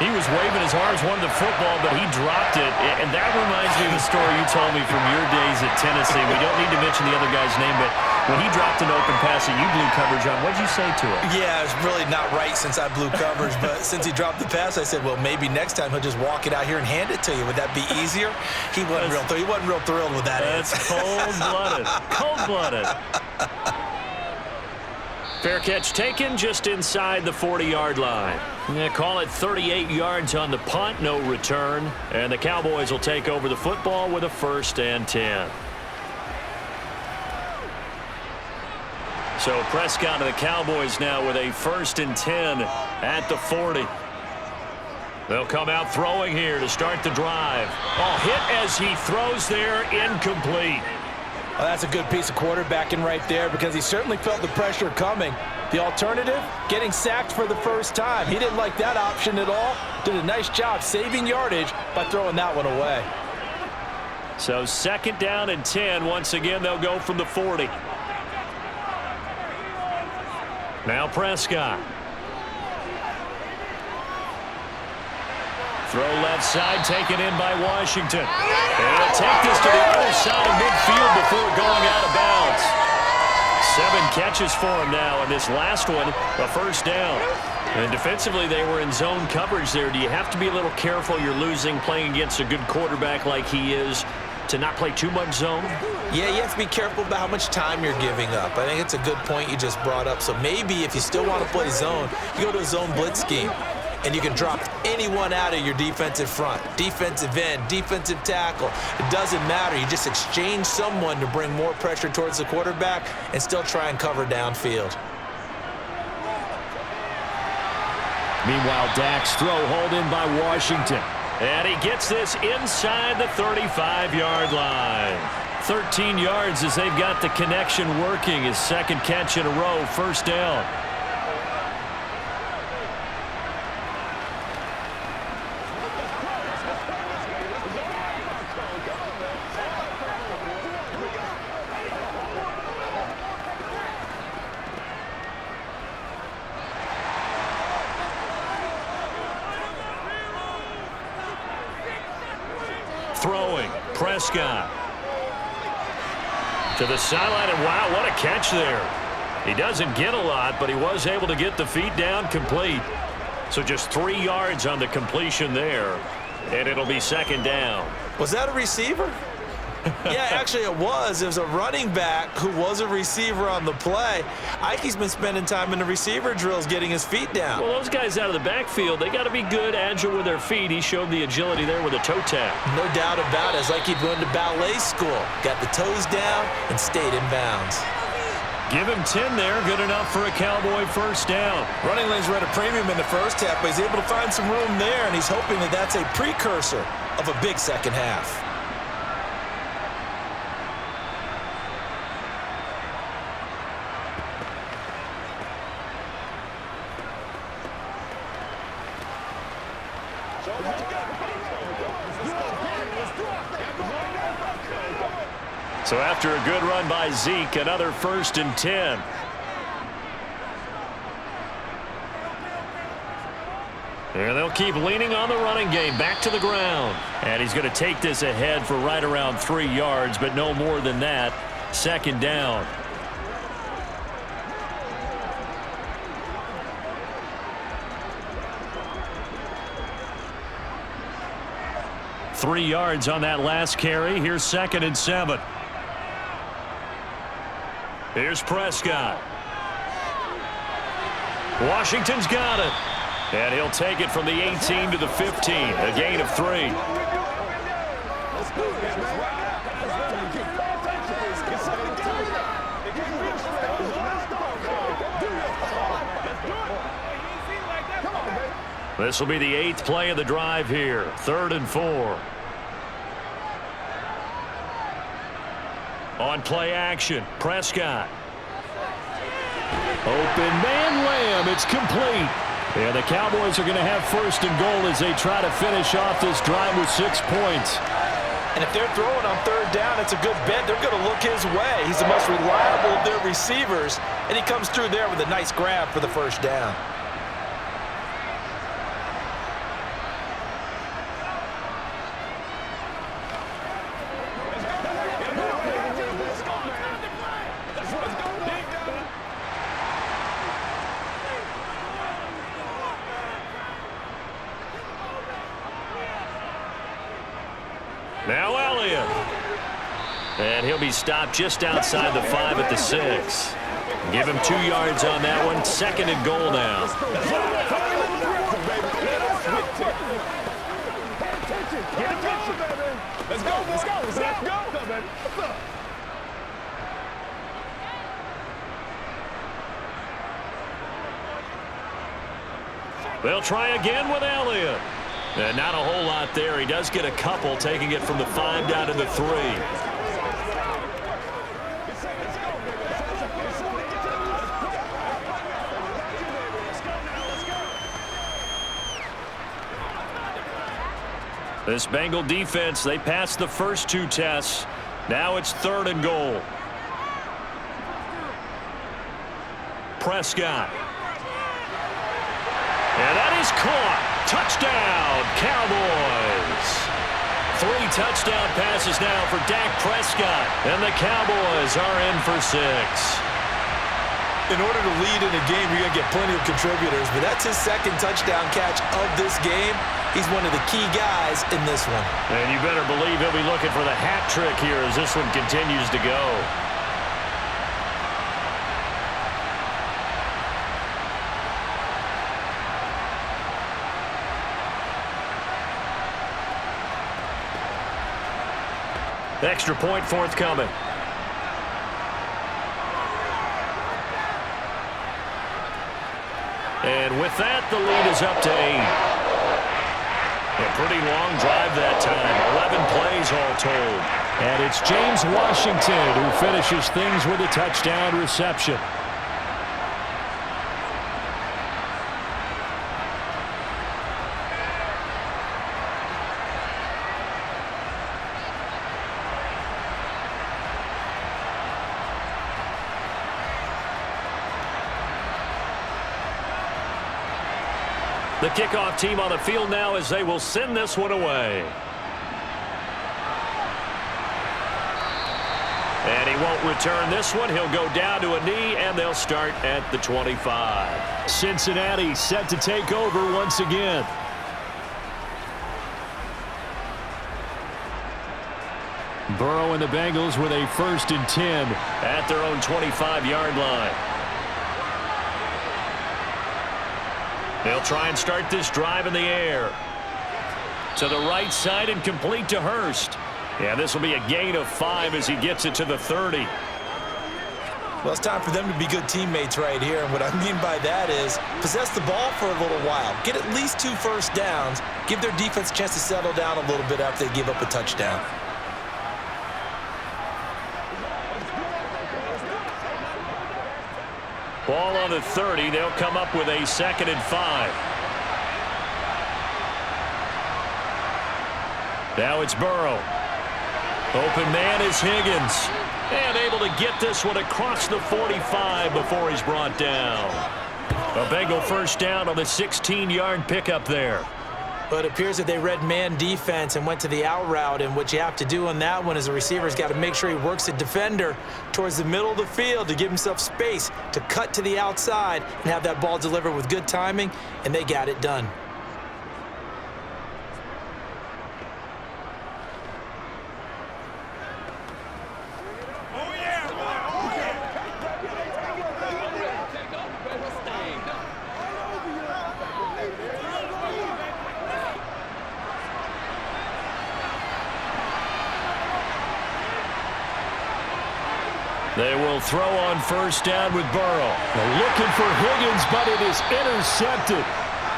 He was waving his arms, wanted the football, but he dropped it. And that reminds me of the story you told me from your days at Tennessee. We don't need to mention the other guy's name, but when he dropped an open pass that you blew coverage on, what did you say to him? Yeah, it's really not right since I blew coverage, but since he dropped the pass, I said, well, maybe next time he'll just walk it out here and hand it to you. Would that be easier? He wasn't real thrilled with that. That's cold-blooded. Cold-blooded. Fair catch taken just inside the 40-yard line. Yeah, call it 38 yards on the punt, no return. And the Cowboys will take over the football with a 1st and 10. So Prescott of the Cowboys now with a 1st and 10 at the 40. They'll come out throwing here to start the drive. Oh, hit as he throws there, incomplete. Well, that's a good piece of quarterbacking right there because he certainly felt the pressure coming. The alternative, getting sacked for the first time. He didn't like that option at all. Did a nice job saving yardage by throwing that one away. So 2nd down and 10. Once again, they'll go from the 40. Now Prescott. Throw left side, taken in by Washington. And he'll take this to the other side of midfield before going out of bounds. 7 catches for him now, and this last one, a 1st down. And defensively, they were in zone coverage there. Do you have to be a little careful? You're losing, playing against a good quarterback like he is, to not play too much zone? Yeah, you have to be careful about how much time you're giving up. I think it's a good point you just brought up. So maybe if you still want to play zone, you go to a zone blitz scheme. And you can drop anyone out of your defensive front, defensive end, defensive tackle. It doesn't matter. You just exchange someone to bring more pressure towards the quarterback and still try and cover downfield. Meanwhile, Dak's throw hauled in by Washington. And he gets this inside the 35-yard line. 13 yards as they've got the connection working. His 2nd catch in a row, 1st down. Throwing, Prescott. To the sideline, and wow, what a catch there. He doesn't get a lot, but he was able to get the feet down complete. So just 3 yards on the completion there, and it'll be 2nd down. Was that a receiver? Yeah, actually it was. It was a running back who was a receiver on the play. Ikey's been spending time in the receiver drills getting his feet down. Well, those guys out of the backfield, they got to be good, agile with their feet. He showed the agility there with a toe tap. No doubt about it. It's like he'd gone to ballet school. Got the toes down and stayed in bounds. Give him 10 there. Good enough for a Cowboy 1st down. Running lanes were at a premium in the first half, but he's able to find some room there, and he's hoping that that's a precursor of a big second half. So after a good run by Zeke, another 1st and 10. And they'll keep leaning on the running game, back to the ground. And he's going to take this ahead for right around 3 yards, but no more than that. 2nd down. Three yards on that last carry. Here's 2nd and 7. Here's Prescott. Washington's got it. And he'll take it from the 18 to the 15. A gain of 3. This will be the 8th play of the drive here. 3rd and 4. On play action, Prescott. Open man, Lamb. It's complete. And the Cowboys are going to have 1st and goal as they try to finish off this drive with 6 points. And if they're throwing on third down, it's a good bet they're going to look his way. He's the most reliable of their receivers, and he comes through there with a nice grab for the first down. Now Elliott. And he'll be stopped just outside the 5 at the 6. Give him 2 yards on that one. 2nd and goal now. Let's go. They'll try again with Elliott. And not a whole lot there. He does get a couple, taking it from the 5 down to the 3. This Bengal defense, they passed the first 2 tests. Now it's 3rd and goal. Prescott. And that is caught. Touchdown, Cowboys. 3 touchdown passes now for Dak Prescott. And the Cowboys are in for 6. In order to lead in a game, you're going to get plenty of contributors, but that's his 2nd touchdown catch of this game. He's one of the key guys in this one. And you better believe he'll be looking for the hat trick here as this one continues to go. Extra point forthcoming. And with that, the lead is up to 8. A pretty long drive that time. 11 plays all told. And it's James Washington who finishes things with a touchdown reception. The kickoff team on the field now as they will send this one away. And he won't return this one. He'll go down to a knee, and they'll start at the 25. Cincinnati set to take over once again. Burrow and the Bengals with a 1st and 10 at their own 25-yard line. They'll try and start this drive in the air. To the right side and complete to Hurst. Yeah, this will be a gain of 5 as he gets it to the 30. Well, it's time for them to be good teammates right here. And what I mean by that is possess the ball for a little while. Get at least 2 first downs. Give their defense a chance to settle down a little bit after they give up a touchdown. Ball on the 30. They'll come up with a 2nd and 5. Now it's Burrow. Open man is Higgins. And able to get this one across the 45 before he's brought down. A Bengal first down on the 16-yard pickup there. But it appears that they read man defense and went to the out route, and what you have to do on that one is the receiver's got to make sure he works the defender towards the middle of the field to give himself space to cut to the outside and have that ball delivered with good timing, and they got it done. They will throw on first down with Burrow. They're looking for Higgins, but it is intercepted.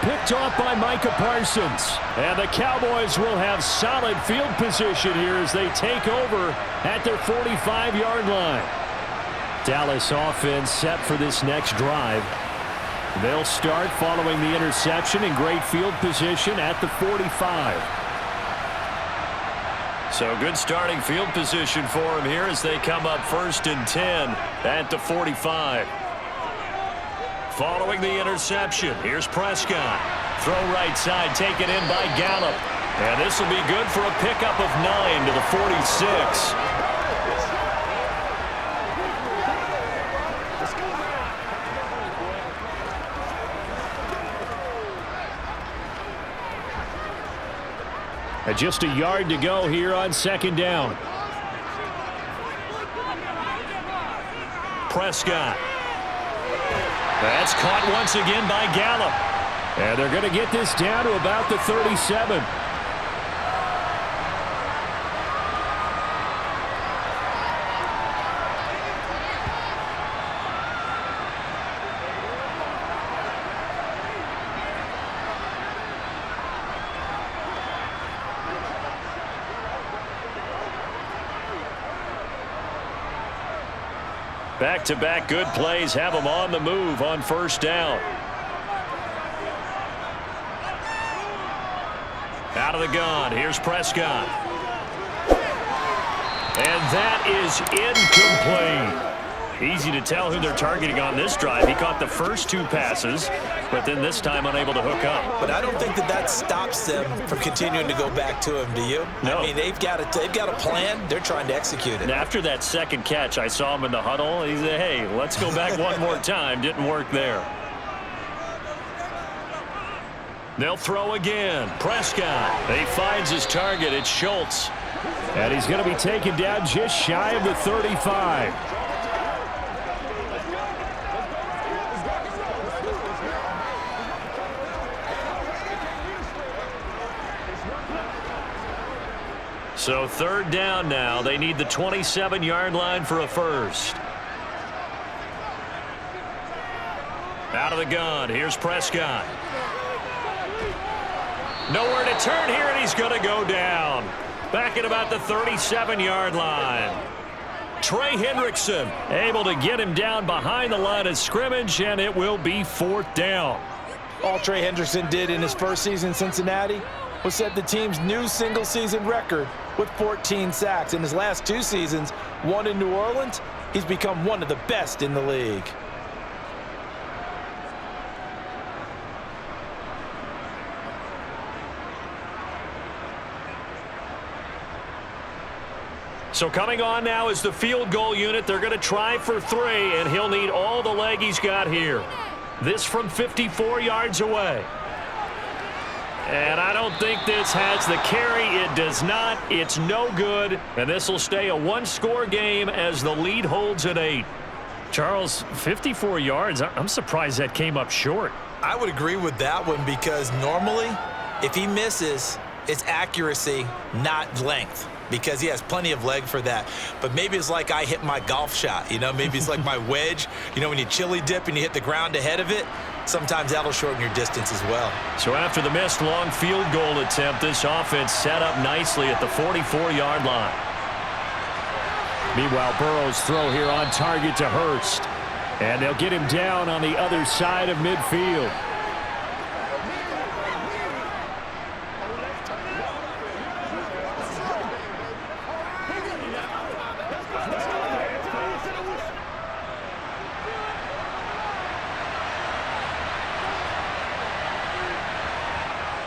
Picked off by Micah Parsons. And the Cowboys will have solid field position here as they take over at their 45-yard line. Dallas offense set for this next drive. They'll start following the interception in great field position at the 45. So good starting field position for him here as they come up 1st and 10 at the 45. Following the interception, here's Prescott. Throw right side, taken in by Gallup. And this will be good for a pickup of 9 to the 46. Just a yard to go here on 2nd down. Prescott. That's caught once again by Gallup. And they're going to get this down to about the 37. Back-to-back good plays have them on the move on 1st down. Out of the gun, here's Prescott. And that is incomplete. Easy to tell who they're targeting on this drive. He caught the first 2 passes, but then this time unable to hook up. But I don't think that stops them from continuing to go back to him, do you? No. I mean, they've got a plan. They're trying to execute it. And after that second catch, I saw him in the huddle. He said, hey, let's go back one more time. Didn't work there. They'll throw again. Prescott. He finds his target. It's Schultz. And he's going to be taken down just shy of the 35. So 3rd down now. They need the 27-yard line for a first. Out of the gun. Here's Prescott. Nowhere to turn here, and he's going to go down. Back at about the 37-yard line. Trey Hendrickson able to get him down behind the line of scrimmage, and it will be 4th down. All Trey Hendrickson did in his first season in Cincinnati was set the team's new single-season record with 14 sacks. In his last 2 seasons, 1 in New Orleans, he's become one of the best in the league. So coming on now is the field goal unit. They're going to try for 3, and he'll need all the leg he's got here. This from 54 yards away. And I don't think this has the carry. It does not. It's no good. And this will stay a 1-score game as the lead holds at 8. Charles, 54 yards. I'm surprised that came up short. I would agree with that one because normally, if he misses, it's accuracy, not length, because he has plenty of leg for that. But maybe it's like I hit my golf shot, you know? Maybe it's like my wedge. You know, when you chili dip and you hit the ground ahead of it, sometimes that'll shorten your distance as well. So after the missed long field goal attempt, this offense set up nicely at the 44-yard line. Meanwhile, Burrow's throw here on target to Hurst. And they'll get him down on the other side of midfield.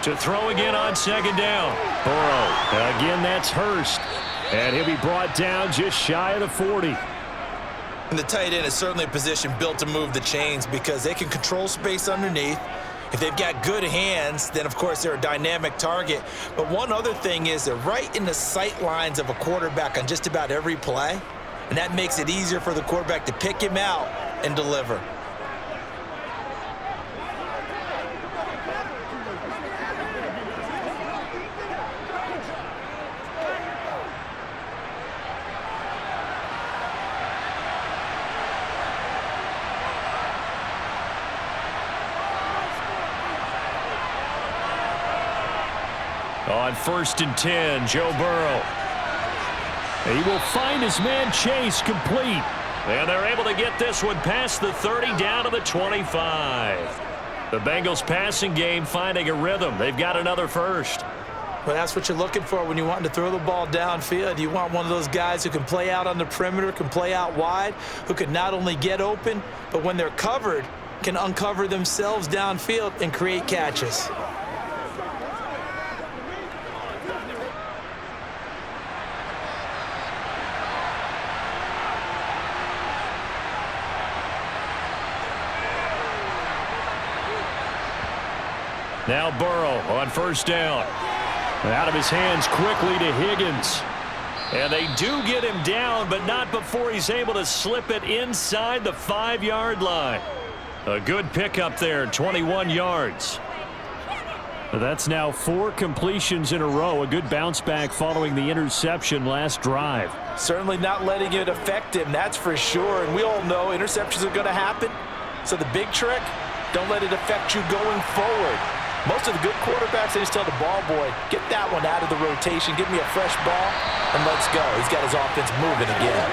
To throw again on 2nd down. Burrow. Again, that's Hurst. And he'll be brought down just shy of the 40. And the tight end is certainly a position built to move the chains because they can control space underneath. If they've got good hands, then, of course, they're a dynamic target. But one other thing is they're right in the sight lines of a quarterback on just about every play. And that makes it easier for the quarterback to pick him out and deliver. On 1st and 10, Joe Burrow. He will find his man Chase complete. And they're able to get this one past the 30 down to the 25. The Bengals passing game finding a rhythm. They've got another first. Well, that's what you're looking for when you want to throw the ball downfield. You want one of those guys who can play out on the perimeter, can play out wide, who can not only get open, but when they're covered, can uncover themselves downfield and create catches. Now Burrow on first down. Out of his hands quickly to Higgins. And they do get him down, but not before he's able to slip it inside the 5-yard line. A good pickup there, 21 yards. That's now 4 completions in a row. A good bounce back following the interception last drive. Certainly not letting it affect him, that's for sure. And we all know interceptions are going to happen. So the big trick, don't let it affect you going forward. Most of the good quarterbacks, they just tell the ball boy, get that one out of the rotation, give me a fresh ball, and let's go. He's got his offense moving again.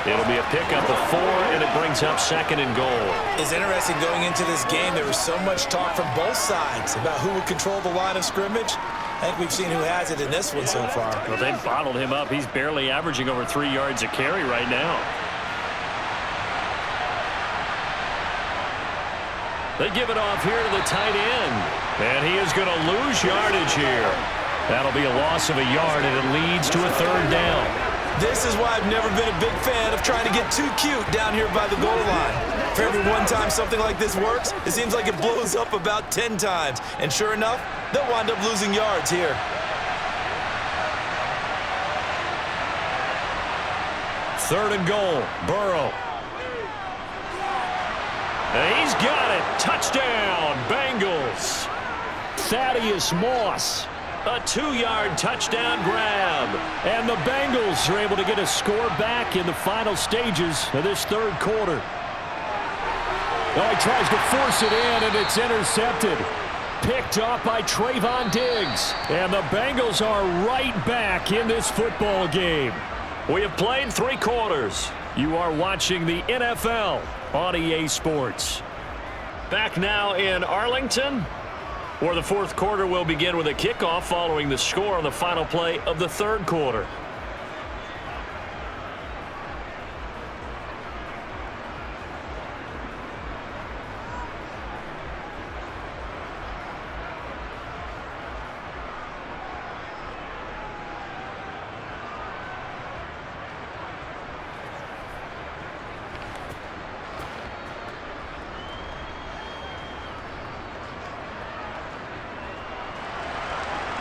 It'll be a pickup of 4, and it brings up 2nd and goal. It's interesting going into this game. There was so much talk from both sides about who would control the line of scrimmage. I think we've seen who has it in this one so far. Well, they bottled him up. He's barely averaging over 3 yards a carry right now. They give it off here to the tight end. And he is going to lose yardage here. That'll be a loss of a yard, and it leads to a 3rd down. This is why I've never been a big fan of trying to get too cute down here by the goal line. For every one time something like this works, it seems like it blows up about 10 times. And sure enough, they'll wind up losing yards here. Third and goal, Burrow. And he's got it. Touchdown, Bengals. Thaddeus Moss. A 2-yard touchdown grab. And the Bengals are able to get a score back in the final stages of this 3rd quarter. Oh, he tries to force it in, and it's intercepted. Picked off by Trayvon Diggs. And the Bengals are right back in this football game. We have played 3 quarters. You are watching the NFL on EA Sports. Back now in Arlington, where the 4th quarter will begin with a kickoff following the score on the final play of the 3rd quarter.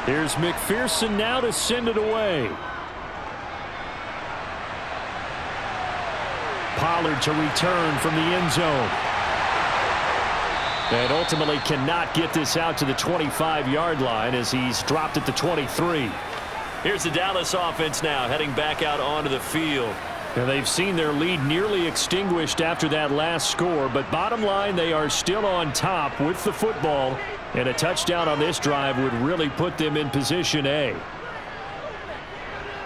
Here's McPherson now to send it away. Pollard to return from the end zone. And ultimately cannot get this out to the 25-yard line as he's dropped at the 23. Here's the Dallas offense now heading back out onto the field. And they've seen their lead nearly extinguished after that last score, but bottom line, they are still on top with the football, and a touchdown on this drive would really put them in position A.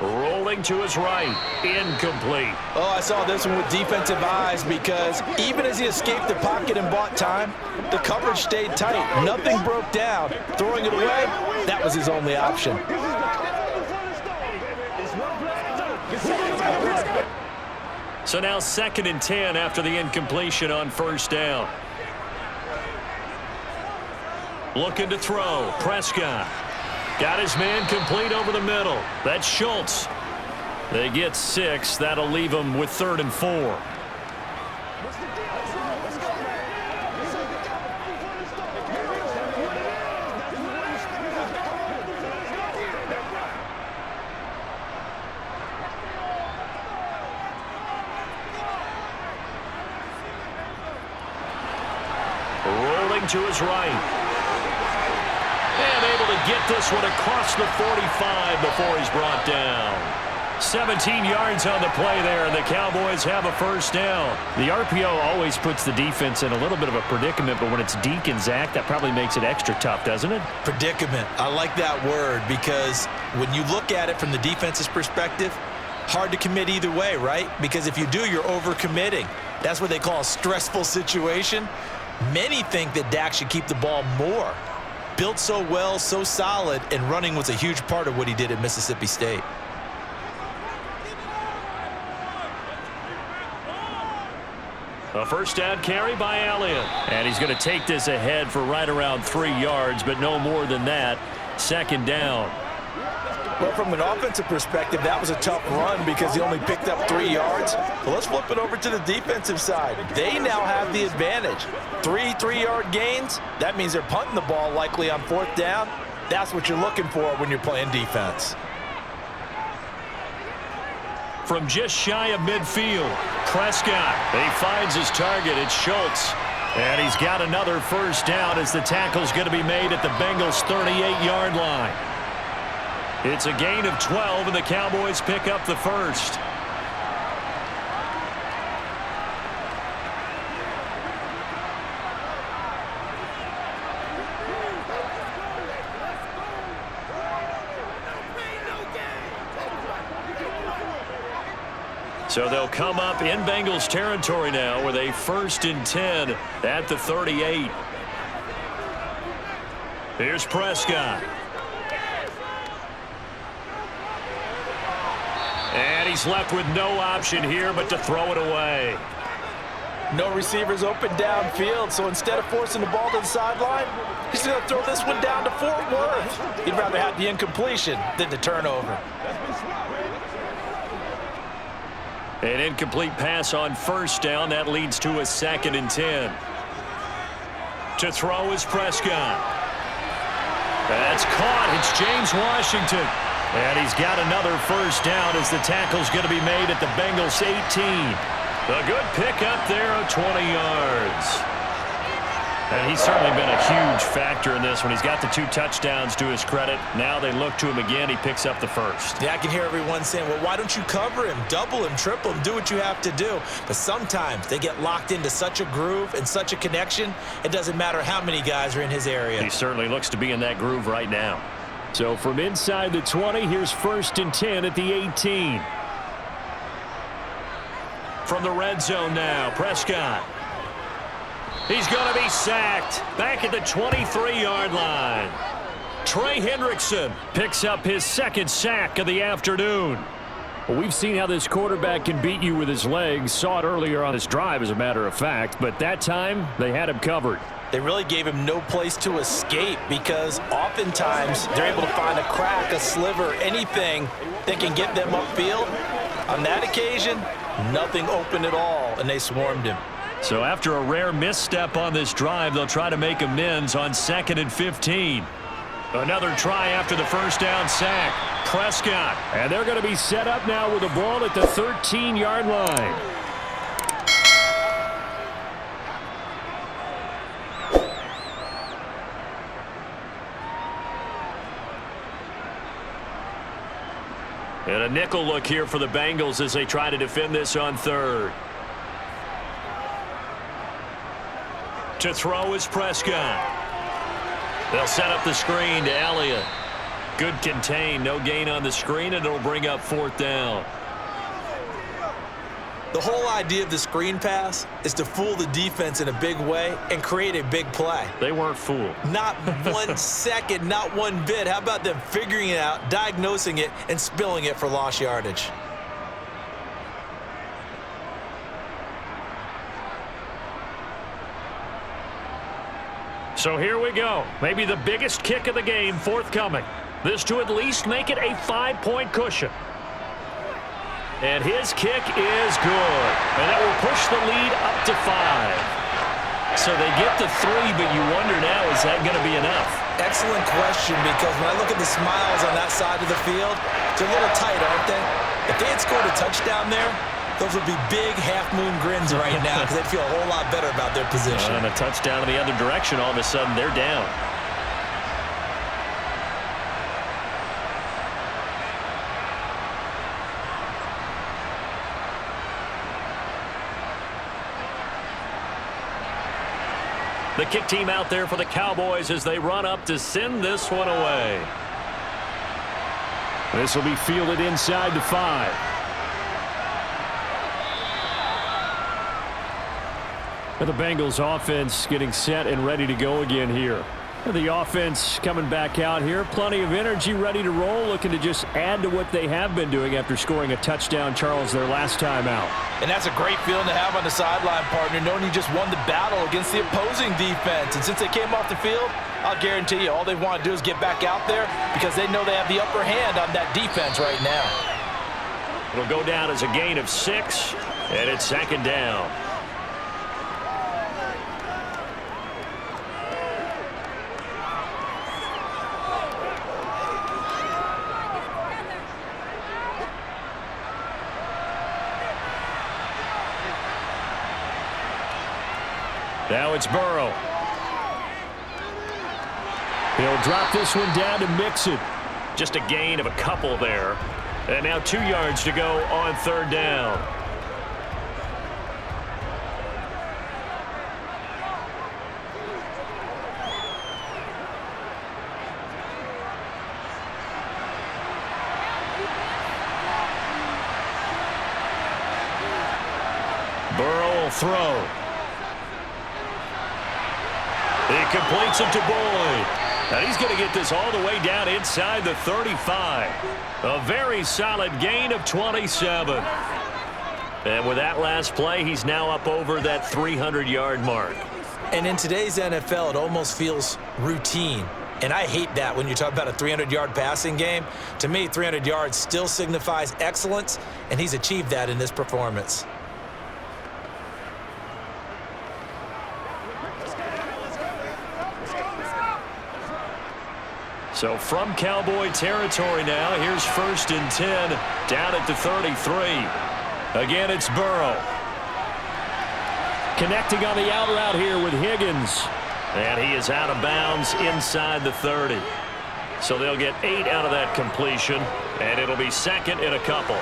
Rolling to his right, incomplete. Oh, I saw this one with defensive eyes because even as he escaped the pocket and bought time, the coverage stayed tight. Nothing broke down. Throwing it away, that was his only option. So now 2nd and 10 after the incompletion on first down. Looking to throw. Prescott. Got his man complete over the middle. That's Schultz. They get 6. That'll leave them with 3rd and 4. Rolling to his right. And able to get this one across the 45 before he's brought down. 17 yards on the play there, and the Cowboys have a first down. The RPO always puts the defense in a little bit of a predicament, but when it's Deke and Zach, that probably makes it extra tough, doesn't it? Predicament. I like that word because when you look at it from the defense's perspective, hard to commit either way, right? Because if you do, you're overcommitting. That's what they call a stressful situation. Many think that Dak should keep the ball more. Built so well, so solid, and running was a huge part of what he did at Mississippi State. A first down carry by Elliott. And he's going to take this ahead for right around 3 yards, but no more than that. Second down. Well, from an offensive perspective, that was a tough run because he only picked up 3 yards. But let's flip it over to the defensive side. They now have the advantage. 3-3-yard gains. That means they're punting the ball likely on 4th down. That's what you're looking for when you're playing defense. From just shy of midfield, Prescott. He finds his target. It's Schultz. And he's got another first down as the tackle's going to be made at the Bengals' 38-yard line. It's a gain of 12, and the Cowboys pick up the first. So they'll come up in Bengals territory now with a 1st and 10 at the 38. Here's Prescott. And he's left with no option here but to throw it away. No receivers open downfield, so instead of forcing the ball to the sideline, he's going to throw this one down to Fort Worth. He'd rather have the incompletion than the turnover. An incomplete pass on first down. That leads to a 2nd and 10. To throw is Prescott. That's caught. It's James Washington. And he's got another first down as the tackle's going to be made at the Bengals 18. A good pickup there of 20 yards. And he's certainly been a huge factor in this one. He's got the 2 touchdowns to his credit. Now they look to him again. He picks up the first. Yeah, I can hear everyone saying, well, why don't you cover him, double him, triple him, do what you have to do. But sometimes they get locked into such a groove and such a connection, it doesn't matter how many guys are in his area. He certainly looks to be in that groove right now. So from inside the 20, here's 1st and 10 at the 18. From the red zone now, Prescott. He's going to be sacked back at the 23-yard line. Trey Hendrickson picks up his 2nd sack of the afternoon. Well, we've seen how this quarterback can beat you with his legs. Saw it earlier on his drive, as a matter of fact. But that time, they had him covered. They really gave him no place to escape because oftentimes they're able to find a crack, a sliver, anything that can get them upfield. On that occasion, nothing open at all, and they swarmed him. So after a rare misstep on this drive, they'll try to make amends on 2nd and 15. Another try after the first down sack. Prescott. And they're going to be set up now with the ball at the 13-yard line. And a nickel look here for the Bengals as they try to defend this on 3rd. To throw is Prescott. They'll set up the screen to Elliott. Good contain, no gain on the screen, and it'll bring up 4th down. The whole idea of the screen pass is to fool the defense in a big way and create a big play. They weren't fooled. Not 1 second, not one bit. How about them figuring it out, diagnosing it, and spilling it for lost yardage? So here we go. Maybe the biggest kick of the game forthcoming. This to at least make it a 5-point cushion. And his kick is good. And that will push the lead up to 5. So they get the 3, but you wonder now, is that going to be enough? Excellent question, because when I look at the smiles on that side of the field, they're a little tight, aren't they? If they had scored a touchdown there, those would be big half-moon grins right now because they'd feel a whole lot better about their position. And a touchdown in the other direction, all of a sudden they're down. The kick team out there for the Cowboys as they run up to send this one away. This will be fielded inside the 5. And the Bengals offense getting set and ready to go again here. The offense coming back out here. Plenty of energy, ready to roll, looking to just add to what they have been doing after scoring a touchdown, Charles, their last time out. And that's a great feeling to have on the sideline, partner, knowing you just won the battle against the opposing defense. And since they came off the field, I'll guarantee you all they want to do is get back out there because they know they have the upper hand on that defense right now. It'll go down as a gain of 6, and it's second down. Now it's Burrow. He'll drop this one down to Mixon. Just a gain of a couple there. And now 2 yards to go on third down. Burrow will throw. He completes it to Boyd. And he's going to get this all the way down inside the 35. A very solid gain of 27. And with that last play, he's now up over that 300-yard mark. And in today's NFL, it almost feels routine. And I hate that when you talk about a 300-yard passing game. To me, 300 yards still signifies excellence, and he's achieved that in this performance. So from Cowboy territory now, here's 1st and 10 down at the 33. Again, it's Burrow. Connecting on the out route here with Higgins. And he is out of bounds inside the 30. So they'll get 8 out of that completion, and it'll be second and a couple.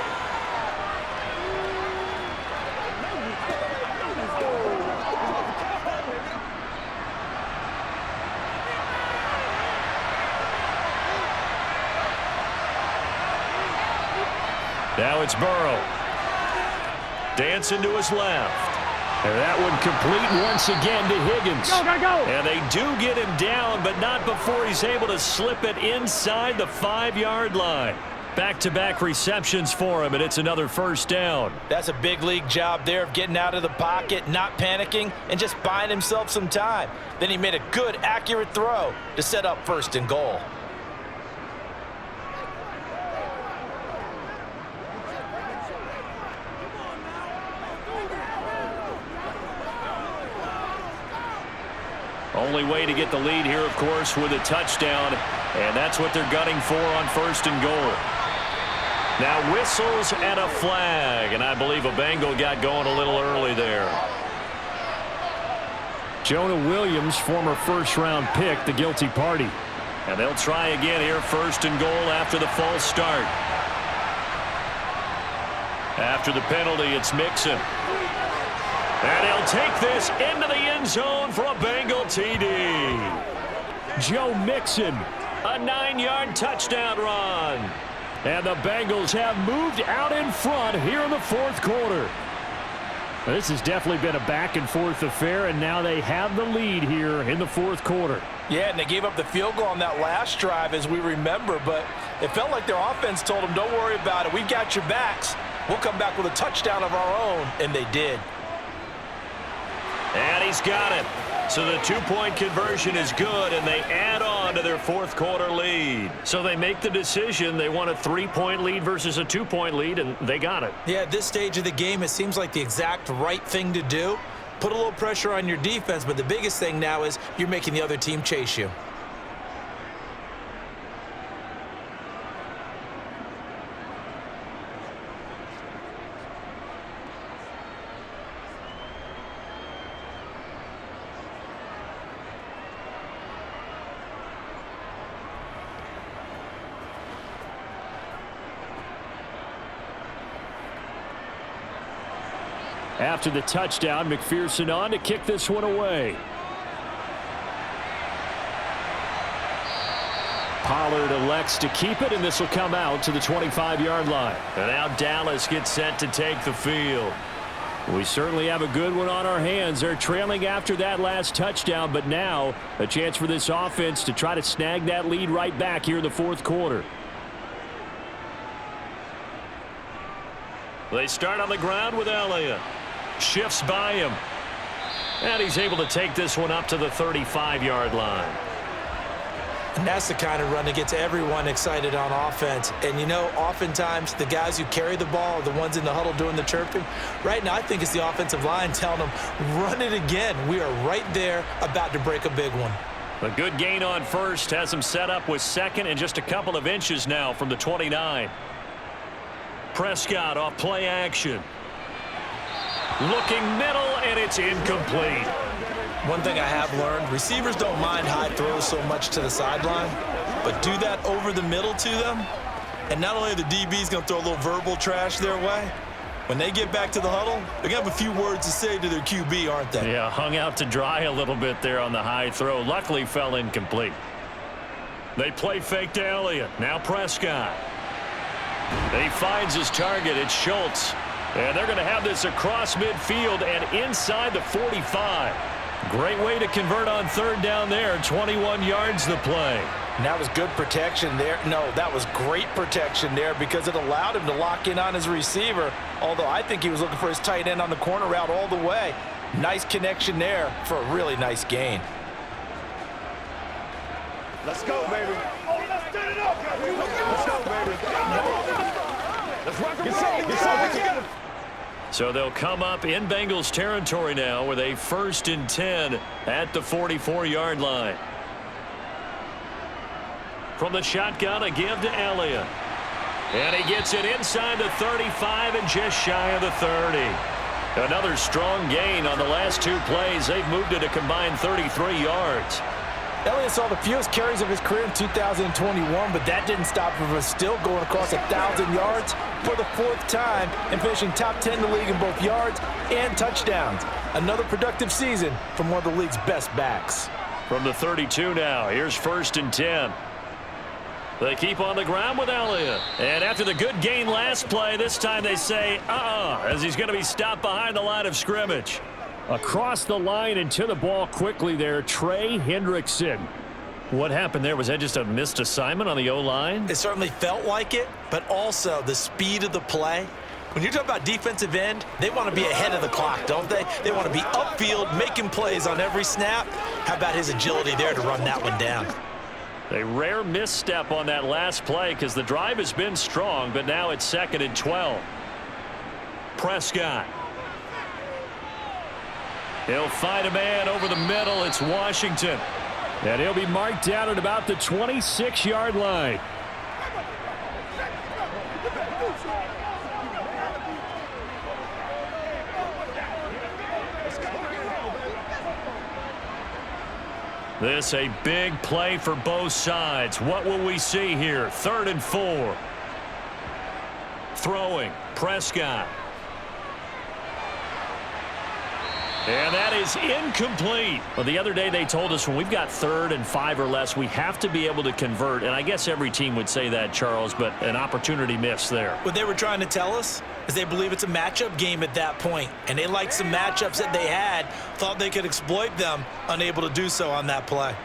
Now it's Burrow. Dancing to his left. And that one complete once again to Higgins. Go, go, go. And they do get him down, but not before he's able to slip it inside the 5-yard line. Back-to-back receptions for him, and it's another first down. That's a big league job there of getting out of the pocket, not panicking, and just buying himself some time. Then he made a good, accurate throw to set up 1st and goal. Only way to get the lead here, of course, with a touchdown, and that's what they're gunning for on 1st and goal. Now whistles and a flag, and I believe a Bengal got going a little early there. Jonah Williams, former first-round pick, the guilty party. And they'll try again here, 1st and goal after the false start. After the penalty, it's Mixon. And he'll take this into the end zone for a Bengal TD. Joe Mixon, a 9-yard touchdown run. And the Bengals have moved out in front here in the 4th quarter. This has definitely been a back-and-forth affair, and now they have the lead here in the 4th quarter. Yeah, and they gave up the field goal on that last drive, as we remember, but it felt like their offense told them, don't worry about it. We've got your backs. We'll come back with a touchdown of our own, and they did. And he's got it. So the 2-point conversion is good, and they add on to their 4th quarter lead. So they make the decision. They want a 3-point lead versus a 2-point lead, and they got it. Yeah, at this stage of the game, it seems like the exact right thing to do. Put a little pressure on your defense, but the biggest thing now is you're making the other team chase you. After the touchdown, McPherson on to kick this one away. Pollard elects to keep it, and this will come out to the 25-yard line. And now Dallas gets set to take the field. We certainly have a good one on our hands. They're trailing after that last touchdown, but now a chance for this offense to try to snag that lead right back here in the fourth quarter. They start on the ground with Elliott. Shifts by him. And he's able to take this one up to the 35-yard line. And that's the kind of run that gets everyone excited on offense. And, you know, oftentimes the guys who carry the ball are the ones in the huddle doing the chirping. Right now, I think it's the offensive line telling them, run it again. We are right there about to break a big one. A good gain on first has him set up with second and just a couple of inches now from the 29. Prescott off play action. Looking middle, and it's incomplete. One thing I have learned, receivers don't mind high throws so much to the sideline, but do that over the middle to them, and not only are the DBs going to throw a little verbal trash their way, when they get back to the huddle, they're going to have a few words to say to their QB, aren't they? Yeah, hung out to dry a little bit there on the high throw. Luckily fell incomplete. They play fake to Elliott. Now Prescott. He finds his target. It's Schultz. And they're going to have this across midfield and inside the 45. Great way to convert on third down there. 21 yards the play. And that was good protection there. No, that was great protection there because it allowed him to lock in on his receiver, although I think he was looking for his tight end on the corner route all the way. Nice connection there for a really nice gain. Let's go, baby. Oh, let's get it up. Let's go, baby. Let's rock and roll. So they'll come up in Bengals territory now with a 1st and 10 at the 44-yard line. From the shotgun, a give to Elliott. And he gets it inside the 35 and just shy of the 30. Another strong gain on the last two plays. They've moved it a combined 33 yards. Elliott saw the fewest carries of his career in 2021, but that didn't stop him from still going across 1,000 yards for the 4th time and finishing top 10 in the league in both yards and touchdowns. Another productive season from one of the league's best backs. From the 32 now, here's 1st and 10. They keep on the ground with Elliott. And after the good gain last play, this time they say, as he's going to be stopped behind the line of scrimmage. Across the line and to the ball quickly there, Trey Hendrickson. What happened there? Was that just a missed assignment on the O-line? It certainly felt like it, but also the speed of the play. When you're talking about defensive end, they want to be ahead of the clock, don't they? They want to be upfield, making plays on every snap. How about his agility there to run that one down? A rare misstep on that last play because the drive has been strong, but now it's 2nd and 12. Prescott. He'll find a man over the middle. It's Washington. And he'll be marked down at about the 26-yard line. This a big play for both sides. What will we see here? 3rd and 4. Throwing. Prescott. And that is incomplete. Well, the other day they told us when we've got 3rd and 5 or less, we have to be able to convert. And I guess every team would say that, Charles, but an opportunity missed there. What they were trying to tell us is they believe it's a matchup game at that point. And they liked some matchups that they had, thought they could exploit them, unable to do so on that play.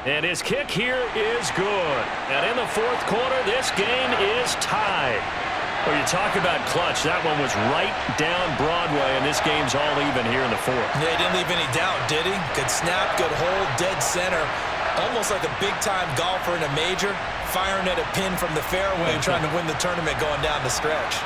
And his kick here is good. And in the 4th quarter, this game is tied. Well, you talk about clutch. That one was right down Broadway, and this game's all even here in the 4th. Yeah, he didn't leave any doubt, did he? Good snap, good hold, dead center. Almost like a big-time golfer in a major, firing at a pin from the fairway, trying to win the tournament going down the stretch.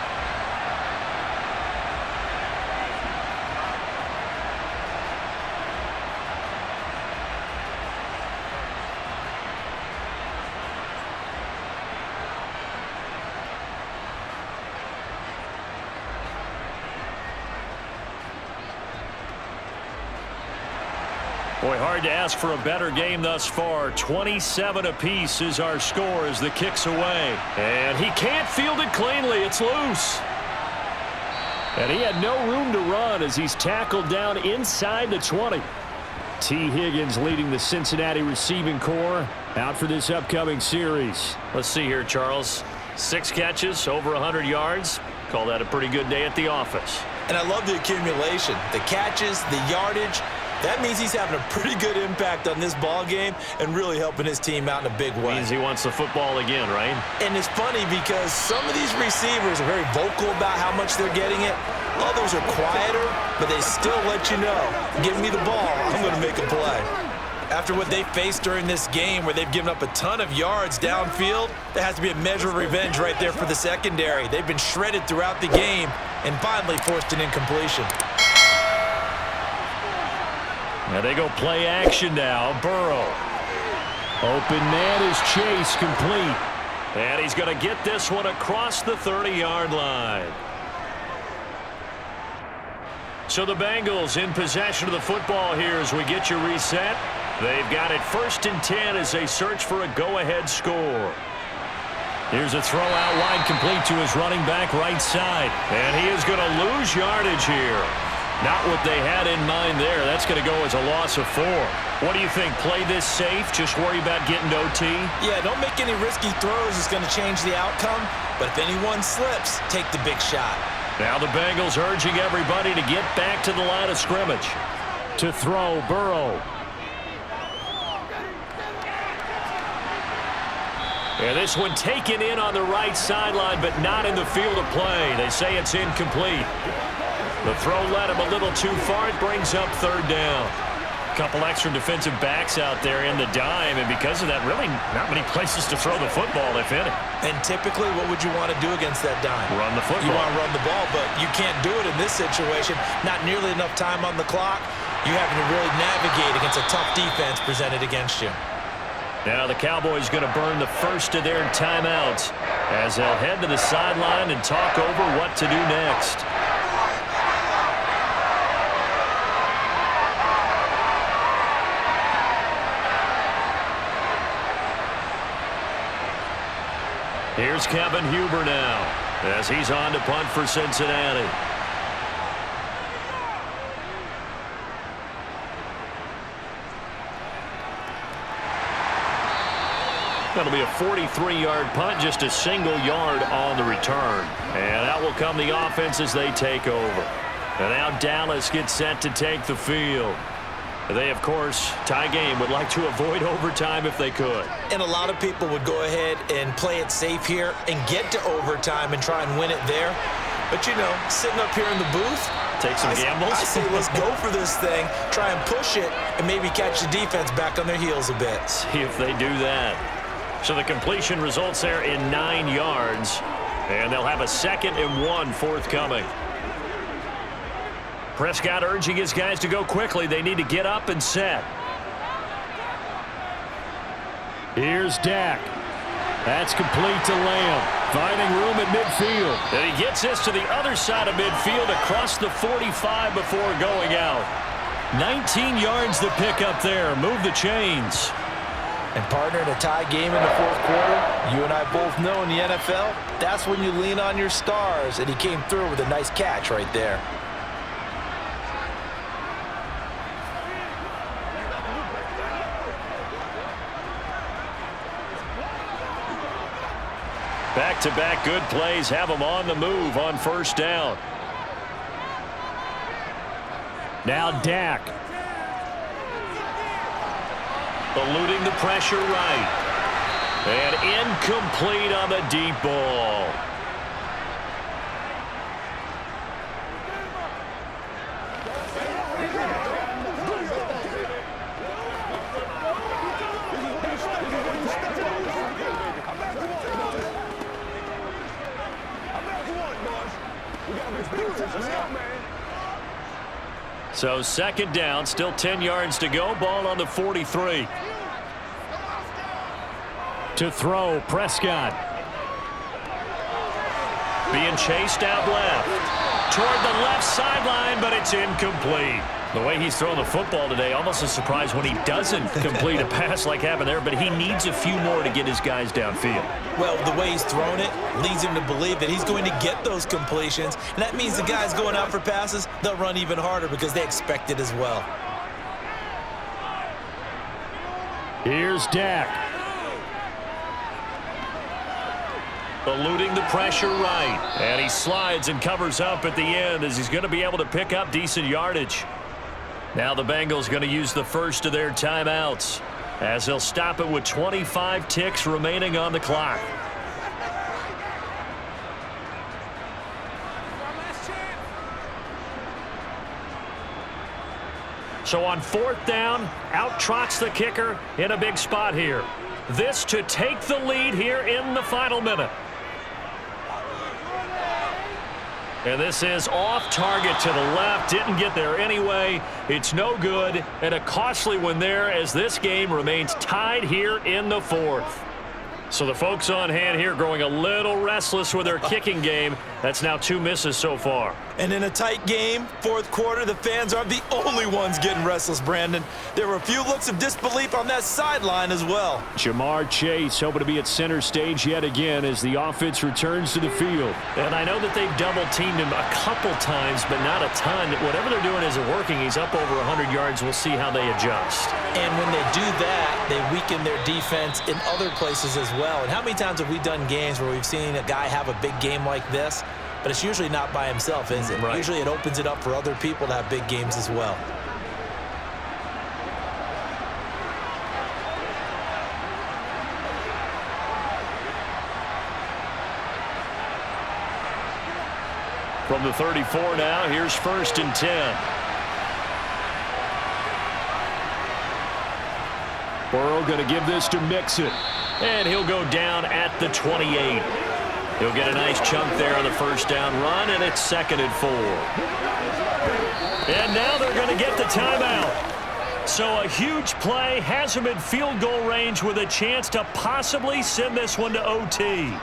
Boy, hard to ask for a better game thus far. 27 apiece is our score as the kick's away. And he can't field it cleanly. It's loose. And he had no room to run as he's tackled down inside the 20. T. Higgins leading the Cincinnati receiving corps out for this upcoming series. Let's see here, Charles. 6 catches, over 100 yards. Call that a pretty good day at the office. And I love the accumulation, the catches, the yardage. That means he's having a pretty good impact on this ball game and really helping his team out in a big way. Means he wants the football again, right? And it's funny because some of these receivers are very vocal about how much they're getting it. Others are quieter, but they still let you know, give me the ball, I'm going to make a play. After what they faced during this game where they've given up a ton of yards downfield, there has to be a measure of revenge right there for the secondary. They've been shredded throughout the game and finally forced an incompletion. Now they go play action now. Burrow. Open man is Chase, complete. And he's going to get this one across the 30-yard line. So the Bengals in possession of the football here as we get you reset. They've got it 1st and 10 as they search for a go-ahead score. Here's a throw out wide, complete to his running back right side. And he is going to lose yardage here. Not what they had in mind there. That's going to go as a loss of 4. What do you think? Play this safe? Just worry about getting to OT? Yeah, don't make any risky throws. It's going to change the outcome. But if anyone slips, take the big shot. Now the Bengals urging everybody to get back to the line of scrimmage. To throw, Burrow. And this one taken in on the right sideline, but not in the field of play. They say it's incomplete. The throw led him a little too far. It brings up 3rd down. A couple extra defensive backs out there in the dime, and because of that, really not many places to throw the football, if any. And typically, what would you want to do against that dime? Run the football. You want to run the ball, but you can't do it in this situation. Not nearly enough time on the clock. You're having to really navigate against a tough defense presented against you. Now the Cowboys going to burn the first of their timeouts as they'll head to the sideline and talk over what to do next. Here's Kevin Huber now as he's on to punt for Cincinnati. That'll be a 43-yard punt, just a single yard on the return. And out will come the offense as they take over. And now Dallas gets set to take the field. They, of course, tie game, would like to avoid overtime if they could. And a lot of people would go ahead and play it safe here and get to overtime and try and win it there. But, you know, sitting up here in the booth, take some gambles. I say let's go for this thing, try and push it, and maybe catch the defense back on their heels a bit. See if they do that. So the completion results there in 9 yards, and they'll have a 2nd and 1 forthcoming. Prescott urging his guys to go quickly. They need to get up and set. Here's Dak. That's complete to Lamb. Finding room at midfield. And he gets this to the other side of midfield across the 45 before going out. 19 yards to pick up there. Move the chains. And partner, in a tie game in the 4th quarter, you and I both know in the NFL, that's when you lean on your stars. And he came through with a nice catch right there. Back-to-back good plays have them on the move on 1st down. Now Dak. Eluding the pressure right. And incomplete on the deep ball. So 2nd down, still 10 yards to go. Ball on the 43. To throw, Prescott. Being chased out left. Toward the left sideline, but it's incomplete. The way he's throwing the football today, almost a surprise when he doesn't complete a pass like happened there, but he needs a few more to get his guys downfield. Well, the way he's thrown it leads him to believe that he's going to get those completions, and that means the guys going out for passes, they'll run even harder because they expect it as well. Here's Dak. Eluding the pressure right. And he slides and covers up at the end as he's going to be able to pick up decent yardage. Now the Bengals going to use the first of their timeouts as they'll stop it with 25 ticks remaining on the clock. So on 4th down, out trots the kicker in a big spot here. This to take the lead here in the final minute. And this is off target to the left. Didn't get there anyway. It's no good. And a costly one there as this game remains tied here in the 4th. So the folks on hand here growing a little restless with their kicking game. That's now 2 misses so far. And in a tight game, 4th quarter, the fans aren't the only ones getting restless, Brandon. There were a few looks of disbelief on that sideline as well. Jamar Chase hoping to be at center stage yet again as the offense returns to the field. And I know that they've double-teamed him a couple times, but not a ton. Whatever they're doing isn't working. He's up over 100 yards. We'll see how they adjust. And when they do that, they weaken their defense in other places as well. And how many times have we done games where we've seen a guy have a big game like this, but it's usually not by himself, is it? Right. Usually it opens it up for other people to have big games as well. From the 34 now, here's 1st and 10. Burrow going to give this to Mixon. And he'll go down at the 28. He'll get a nice chunk there on the 1st down run, and it's 2nd and 4. And now they're going to get the timeout. So a huge play has him in field goal range with a chance to possibly send this one to OT.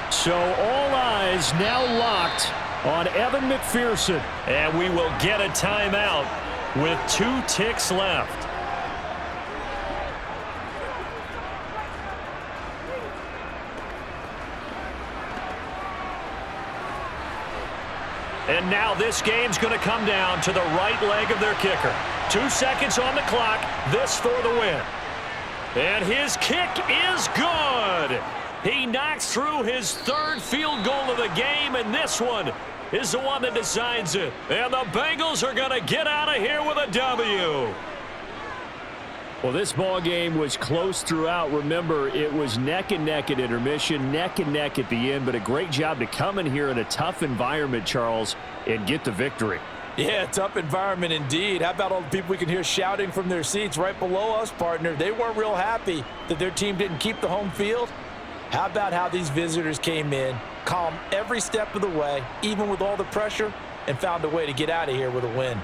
So all eyes now locked on Evan McPherson. And we will get a timeout with 2 ticks left. And now this game's going to come down to the right leg of their kicker. 2 seconds on the clock. This for the win. And his kick is good. He knocks through his 3rd field goal of the game, and this one is the one that decides it. And the Bengals are going to get out of here with a W. Well, this ball game was close throughout. Remember, it was neck and neck at intermission, neck and neck at the end, but a great job to come in here in a tough environment, Charles, and get the victory. Yeah, tough environment indeed. How about all the people we can hear shouting from their seats right below us, partner? They weren't real happy that their team didn't keep the home field. How about how these visitors came in, calm every step of the way, even with all the pressure, and found a way to get out of here with a win?